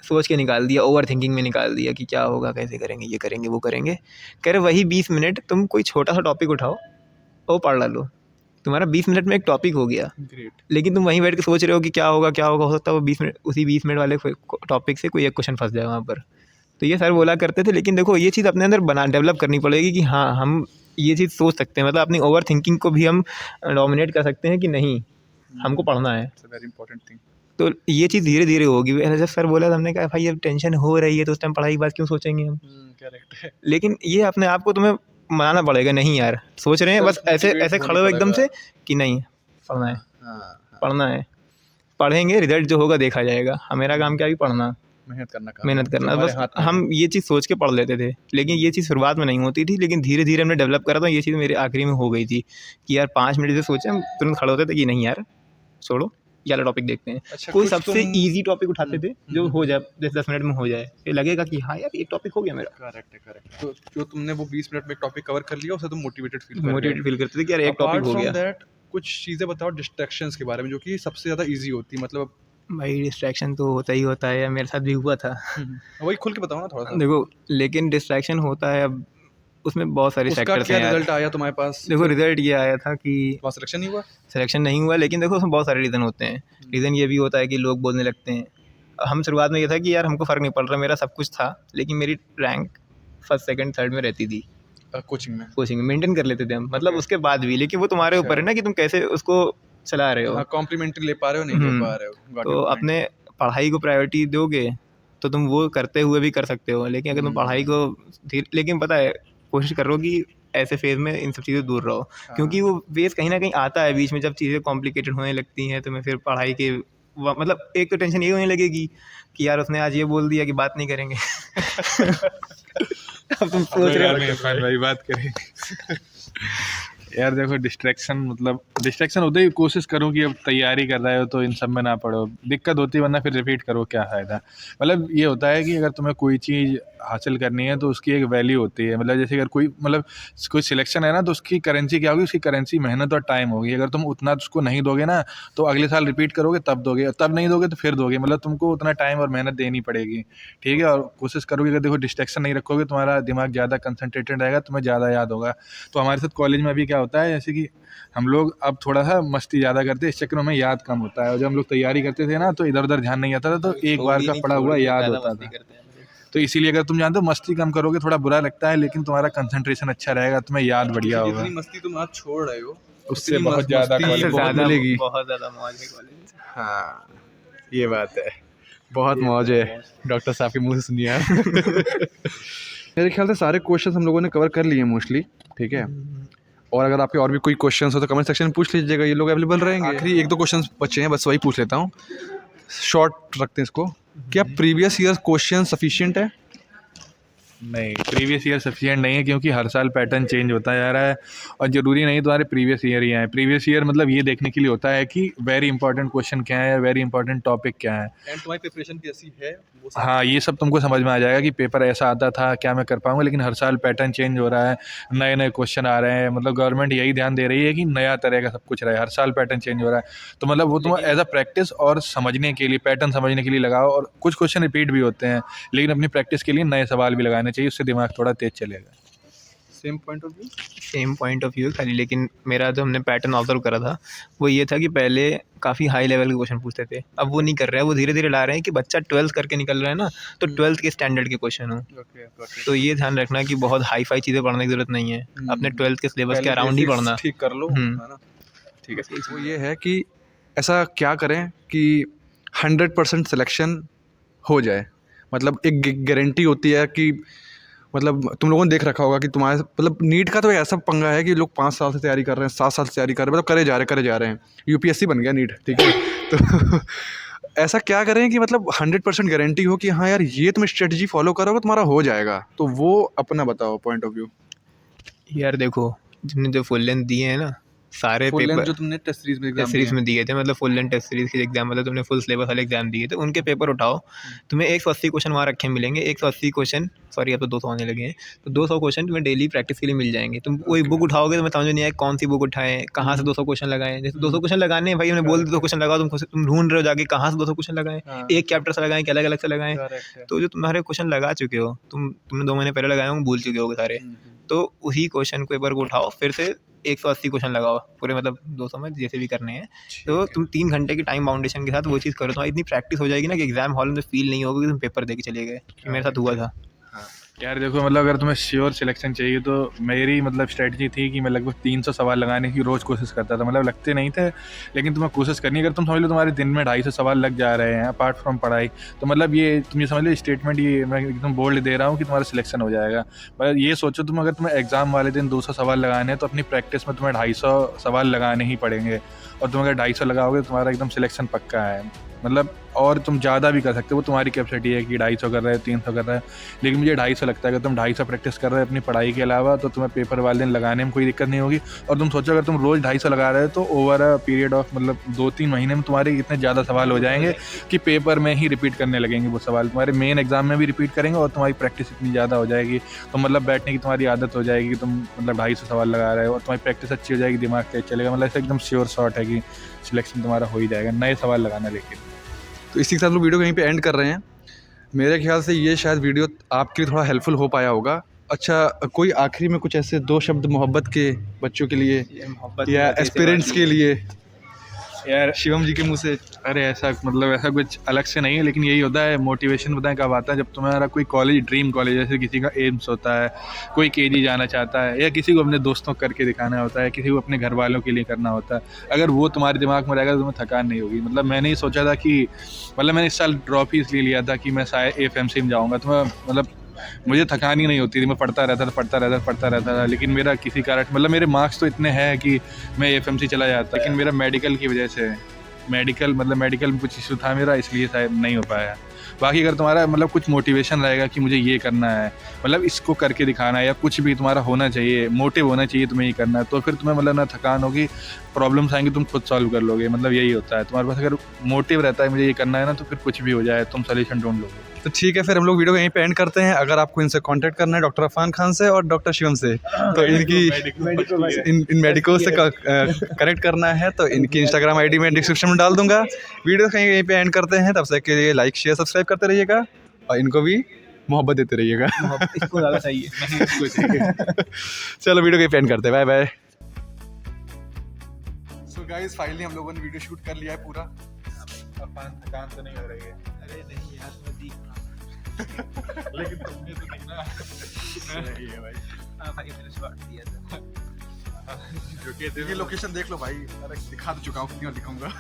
सोच के निकाल दिया, ओवर थिंकिंग में निकाल दिया कि क्या होगा, कैसे करेंगे, ये करेंगे, वो करेंगे। कह रहे वही 20 मिनट तुम कोई छोटा सा टॉपिक उठाओ और वो पढ़ डालो, तुम्हारा 20 मिनट में एक टॉपिक हो गया। ग्रेट। लेकिन तुम वहीं बैठ के सोच रहे हो कि क्या होगा, क्या होगा, हो सकता है वो 20 मिनट, उसी 20 मिनट वाले टॉपिक से कोई एक क्वेश्चन फंस जाए वहाँ पर। तो ये सर बोला करते थे। लेकिन देखो ये चीज़ अपने अंदर डेवलप करनी पड़ेगी कि हाँ, हम ये चीज़ सोच सकते हैं, मतलब अपनी ओवर थिंकिंग को भी हम डोमिनेट कर सकते हैं कि नहीं, हमको पढ़ना है। It's a very important thing. तो ये चीज़ धीरे धीरे होगी। जब सर बोला तो हमने कहा भाई अब टेंशन हो रही है तो उस टाइम पढ़ाई की बात क्यों सोचेंगे हम। करेक्ट है। लेकिन ये अपने आप को तुम्हें मनाना पड़ेगा, नहीं यार सोच रहे हैं बस ऐसे Self-motivate ऐसे होना खड़े हो एकदम पड़ेगा। से कि नहीं पढ़ना है, हाँ, पढ़ना है, पढ़ेंगे, रिजल्ट जो होगा देखा जाएगा। मेरा काम क्या है, पढ़ना, मेहनत करना काम मेहनत है, करना। जो हमारे बस हाथ में है। हम ये चीज़ सोच के पढ़ लेते थे, लेकिन ये चीज़ शुरुआत में नहीं होती थी, लेकिन धीरे धीरे हमने डेवलप करा। तो ये चीज़ मेरे आखिरी में हो गई थी कि यार 5 मिनट से सोचे, हम तुरंत खड़े होते थे कि नहीं यार छोड़ो, ये वाला टॉपिक देखते हैं। अच्छा, कोई कुछ सबसे तुम- ईजी टॉपिक उठाते थे जो हो जाए, जैसे 10 मिनट में हो जाए, फिर लगेगा कि हाँ यार एक टॉपिक हो गया मेरा। करेक्ट है, करेक्ट। तो जो तुमने वो 20 मिनट में एक टॉपिक कवर कर लिया, उससे तुम मोटिवेटेड फील कर रहे हो। मोटिवेटेड फील करते थे कि यार एक टॉपिक अपार्ट हो फ्रॉम गया। दैट कुछ चीज़ें बताओ डिस्ट्रैक्शंस के बारे में, जो कि सबसे ज़्यादा ईज़ी होती है, मतलब भाई डिस्ट्रैक्शन तो होता ही होता है, मेरे साथ भी हुआ था। वही खुल के बताओ ना थोड़ा सा। देखो लेकिन डिस्ट्रैक्शन होता है, अब उसमें बहुत सारे उसका फैक्टर्स क्या हैं यार। रिजल्ट आया तुम्हारे पास? देखो रिजल्ट ये आया था कि वहाँ सिलेक्शन नहीं हुआ? सिलेक्शन नहीं हुआ, लेकिन देखो उसमें बहुत सारे रीज़न होते हैं। रीज़न ये भी होता है कि लोग बोलने लगते हैं। हम शुरुआत में ये था कि यार हमको फ़र्क नहीं पड़ रहा, मेरा सब कुछ था, लेकिन मेरी रैंक फर्स्ट सेकंड थर्ड में रहती थी। कोचिंग में? कोचिंग में मेंटेन कर लेते थे हम, मतलब उसके बाद भी, लेकिन वो तुम्हारे ऊपर है ना कि तुम कैसे उसको चला रहे हो। हाँ, कॉम्प्लीमेंट्री ले पा रहे हो नहीं ले पा रहे हो। Got तो your point. अपने पढ़ाई को प्रायोरिटी दोगे तो तुम वो करते हुए भी कर सकते हो, लेकिन अगर तुम पढ़ाई को लेकिन पता है कोशिश करो कि ऐसे फेज में इन सब चीज़ें दूर रहो, क्योंकि वो फेज कहीं ना कहीं आता है बीच में, जब चीज़ें कॉम्प्लिकेटेड होने लगती हैं तो मैं फिर पढ़ाई के मतलब एक तो टेंशन ये होने लगेगी कि यार उसने आज ये बोल दिया कि बात नहीं करेंगे। अब तुम सोच रहे हो इरफान भाई बात करें। यार देखो डिस्ट्रैक्शन होते ही कोशिश करो कि अब तैयारी कर रहे हो तो इन सब में ना पढ़ो, दिक्कत होती है, वरना फिर रिपीट करो क्या फ़ायदा। मतलब ये होता है कि अगर तुम्हें कोई चीज़ हासिल करनी है तो उसकी एक वैल्यू होती है। मतलब जैसे अगर कोई सिलेक्शन है ना, तो उसकी करेंसी क्या होगी, उसकी करेंसी मेहनत और टाइम होगी। अगर तुम उतना उसको नहीं दोगे ना तो अगले साल रिपीट करोगे तब दोगे, तब नहीं दोगे तो फिर दोगे। मतलब तुमको उतना टाइम और मेहनत देनी पड़ेगी, ठीक है। और कोशिश करोगे कि देखो डिस्ट्रैक्शन नहीं रखोगे, तुम्हारा दिमाग ज़्यादा कंसंट्रेटेड रहेगा, तुम्हें ज़्यादा याद होगा। तो हमारे साथ कॉलेज में अभी क्या होता है, जैसे कि हम लोग अब थोड़ा सा मस्ती ज़्यादा करते हैं, इस चक्कर में याद कम होता है। और जब हम लोग तैयारी करते थे ना तो इधर उधर ध्यान नहीं आता था, तो एक बार का पढ़ा हुआ याद होता था। तो इसीलिए अगर तुम जानते हो मस्ती कम करोगे, थोड़ा बुरा लगता है, लेकिन तुम्हारा कंसंट्रेशन अच्छा रहेगा, तुम्हें याद बढ़िया होगा। जितनी मस्ती तुम आज छोड़ रहे हो उससे उतनी बहुत ज़्यादा मस्ती कॉलेज बहुत मिलेगी। बहुत ज़्यादा मौज है कॉलेज। हाँ, ये बात है, बहुत मौज है। डॉक्टर साहब के मुंह से सुनिए आप। मेरे ख्याल से सारे क्वेश्चंस हम लोगों ने कवर कर लिए हैं मोस्टली, ठीक है। और अगर आपके और भी कोई क्वेश्चंस हो तो कमेंट सेक्शन में पूछ लीजिएगा, ये लोग अवेलेबल रहेंगे। आखिरी 1-2 क्वेश्चंस बचे हैं, बस वही पूछ लेता हूँ, शॉर्ट रखते हैं इसको। क्या प्रीवियस ईयर क्वेश्चन सफिशिएंट है? नहीं, प्रीवियस ईयर सफिशिएंट नहीं है, क्योंकि हर साल पैटर्न चेंज होता जा रहा है और ज़रूरी नहीं तुम्हारे प्रीवियस ईयर ही आए। प्रीवियस ईयर मतलब ये देखने के लिए होता है कि वेरी इंपॉर्टेंट क्वेश्चन क्या है, वेरी इंपॉर्टेंट टॉपिक क्या है। एंड तुम्हारी प्रिपरेशन कैसी है वो हाँ, ये सब तुमको समझ में आ जाएगा कि पेपर ऐसा आता था, क्या मैं कर पाऊंगा। लेकिन हर साल पैटर्न चेंज हो रहा है, नए नए क्वेश्चन आ रहे हैं। मतलब गवर्नमेंट यही ध्यान दे रही है कि नया तरह का सब कुछ रहे, हर साल पैटर्न चेंज हो रहा है। तो मतलब वो तुम एज अ प्रैक्टिस और समझने के लिए, पैटर्न समझने के लिए लगाओ। और कुछ क्वेश्चन रिपीट भी होते हैं, लेकिन अपनी प्रैक्टिस के लिए नए सवाल भी लगाने चाहिए, उससे दिमाग थोड़ा तेज चलेगा। Same point of view. Same point of view खाली, लेकिन मेरा जो हमने पैटर्न ऑब्जर्व करा था वो ये था कि पहले काफ़ी हाई लेवल के क्वेश्चन पूछते थे, अब वो नहीं कर रहे हैं। वो धीरे धीरे ला रहे हैं कि बच्चा 12th करके निकल रहा है ना, तो 12th के स्टैंडर्ड के क्वेश्चन हो। तो ये ध्यान रखना कि बहुत हाई फाई चीज़ें पढ़ने की ज़रूरत नहीं है, अपने 12th के सिलेबस के अराउंड ही पढ़ना। ठीक कर लो, है ना, ठीक है। वो ये है कि ऐसा क्या करें कि 100% सिलेक्शन हो जाए। मतलब एक गारंटी होती है कि मतलब तुम लोगों ने देख रखा होगा कि तुम्हारे मतलब नीट का तो ऐसा पंगा है कि लोग 5 साल से तैयारी कर रहे हैं, 7 साल से तैयारी कर रहे हैं, मतलब करे जा रहे हैं। यूपीएससी बन गया नीट, ठीक है। तो ऐसा क्या करें कि मतलब 100% गारंटी हो कि हाँ यार ये तुम स्ट्रेटजी फॉलो करोगे तुम्हारा हो जाएगा। तो वो अपना बताओ पॉइंट ऑफ व्यू। यार देखो, जिनने जो फुल लेंथ दिए हैं ना सारे फुल लेंथ पेपर जो तुमने टेस्ट सीरीज में टेस्ट एग्जाम सीरीज में दिए थे, मतलब फुल लेंथ टेस्ट सीरीज के एग्जाम, मतलब तुमने फुल सिलेबस वाले एग्जाम दिए थे, उनके पेपर उठाओ, तुम्हें 180 क्वेश्चन वहाँ रखे मिलेंगे। 180 क्वेश्चन, सॉरी अब तो 200 आने लगे हैं, तो 200 क्वेश्चन तुम्हें डेली प्रैक्टिस के लिए मिल जाएंगे। तुम कोई बुक उठाओगे तो मैं समझ नहीं आए कौन सी बुक उठाएं, कहाँ से 200 क्वेश्चन लगाएं। जैसे 200 क्वेश्चन लगाने हैं भाई, हमने बोल दिया 200 क्वेश्चन लगाओ, तुम ढूंढ रहे हो जाके कहाँ से 200 क्वेश्चन लगाएं, एक चैप्टर से लगाएं कि अलग अलग से लगाएं। तो जो तुम्हारे क्वेश्चन लगा चुके हो, तुमने 2 महीने पहले लगाए होंगे, भूल चुके होगे सारे, तो उसी क्वेश्चन पेपर को उठाओ, फिर से 180 क्वेश्चन लगाओ पूरे, मतलब 200 में जैसे भी करने हैं। तो तुम 3 घंटे की टाइम बाउंडेशन के साथ वो चीज़ करो, तुम्हारी इतनी प्रैक्टिस हो जाएगी ना कि एग्जाम हॉल में फील नहीं होगा कि तुम पेपर दे के चले गए। मेरे साथ हुआ था। यार देखो, मतलब अगर तुम्हें श्योर सिलेक्शन चाहिए तो मेरी मतलब स्ट्रेटजी थी कि मैं लगभग 300 सवाल लगाने की रोज़ कोशिश करता था। मतलब लगते नहीं थे, लेकिन तुम्हें कोशिश करनी। अगर तुम समझ लो तुम्हारे दिन में 250 सवाल लग जा रहे हैं अपार्ट फ्रॉम पढ़ाई, तो मतलब ये तुम ये समझ लो स्टेटमेंट, ये मैं एकदम बोल्ड दे रहा हूँ कि तुम्हारा सिलेक्शन हो जाएगा। मतलब ये सोचो तुम, अगर तुम्हें एग्जाम वाले दिन 200 सवाल लगाने हैं तो अपनी प्रैक्टिस में तुम्हें 250 सवाल लगाने ही पड़ेंगे। और तुम अगर 250 लगाओगे तो तुम्हारा एकदम सिलेक्शन पक्का है। मतलब और तुम ज़्यादा भी कर सकते हो, वो तुम्हारी कैपेसिटी है कि 250 कर रहे हो, 300 कर रहे हो। लेकिन मुझे 250 लगता है, अगर तुम 250 प्रैक्टिस कर रहे हो अपनी पढ़ाई के अलावा, तो तुम्हें पेपर वाले दिन लगाने में कोई दिक्कत नहीं होगी। और तुम सोचो अगर तुम रोज़ 250 लगा रहे हो तो ओवर अ पीरियड ऑफ मतलब 2-3 महीने में तुम्हारे इतने ज़्यादा सवाल हो जाएंगे कि पेपर में ही रिपीट करने लगेंगे वो सवाल, तुम्हारे मेन एग्जाम में भी रिपीट करेंगे। और तुम्हारी प्रैक्टिस इतनी ज़्यादा हो जाएगी, तो मतलब बैठने की तुम्हारी आदत हो जाएगी कि तुम मतलब 250 सवाल लगा रहे हो, और तुम्हारी प्रैक्टिस अच्छी हो जाएगी, दिमाग तेज चलेगा। मतलब ऐसा एकदम श्योर शॉट है कि सिलेक्शन तुम्हारा हो ही जाएगा, नए सवाल लगाना। लेकिन तो इसी के साथ लोग वीडियो कहीं पे एंड कर रहे हैं। मेरे ख्याल से ये शायद वीडियो आपके लिए थोड़ा हेल्पफुल हो पाया होगा। अच्छा, कोई आखिरी में कुछ ऐसे 2 शब्द मोहब्बत के बच्चों के लिए या एस्पिरेंट्स के लिए? यार शिवम जी के मुंह से? अरे ऐसा मतलब ऐसा कुछ अलग से नहीं है, लेकिन यही होता है मोटिवेशन बताएं कब आता है, जब तुम्हारा कोई कॉलेज ड्रीम कॉलेज, जैसे किसी का एम्स होता है, कोई केजी जाना चाहता है, या किसी को अपने दोस्तों को करके दिखाना होता है, किसी को अपने घर वालों के लिए करना होता है। अगर वो तुम्हारे दिमाग में रहेगा तो तुम्हें थकान नहीं होगी। मतलब मैंने ही सोचा था कि मतलब मैंने इस साल ड्रॉप ही इसलिए लिया था कि मैं शायद एफएमसी में जाऊँगा, तो मैं मतलब मुझे थकान ही नहीं होती थी, मैं पढ़ता रहता था। लेकिन मेरा किसी कारण मतलब मेरे मार्क्स तो इतने हैं कि मैं एफएमसी चला जाता, लेकिन मेरा मेडिकल की वजह से मेडिकल में कुछ इशू था मेरा, इसलिए शायद नहीं हो पाया। बाकी अगर तुम्हारा मतलब कुछ मोटिवेशन रहेगा कि मुझे ये करना है, मतलब इसको करके दिखाना है, या कुछ भी तुम्हारा होना चाहिए, मोटिव होना चाहिए तुम्हें ये करना है, तो फिर तुम्हें मतलब ना थकान होगी, प्रॉब्लम्स आएंगी तुम खुद सॉल्व कर लोगे। मतलब यही होता है, तुम्हारे पास अगर मोटिव रहता है मुझे ये करना है ना, तो फिर कुछ भी हो जाए तुम सोल्यूशन ढूंढ लोगे। तो ठीक है, फिर हम लोग वीडियो को यहीं पे एंड करते हैं। अगर आपको इनसे कांटेक्ट करना है डॉक्टर अफान खान से और डॉक्टर शिवम से, तो इनकी इन मेडिको से कनेक्ट करना है तो इनकी इंस्टाग्राम आईडी मैं डिस्क्रिप्शन में डाल दूंगा। वीडियो कहीं यहीं पे एंड करते हैं, तब तक के लिए लाइक शेयर सब्सक्राइब करते रहिएगा और इनको भी मोहब्बत देते रहिएगा। इसको ज़्यादा चाहिए। चलो वीडियो कहीं पे एंड करते हैं, bye bye. So guys finally हम लोगों ने वीडियो शूट कर लिया है पूरा। थकान तो नहीं हो रही है? अरे नहीं यार, तुम्हें दिख लेकिन तुमने तो नहीं ना। सही है भाई। हाँ भाई, मैंने शॉट दिया था। जो कहते ये लोकेशन देख लो भाई, अरे दिखा तो चुका हूँ, क्यों दिखाऊंगा।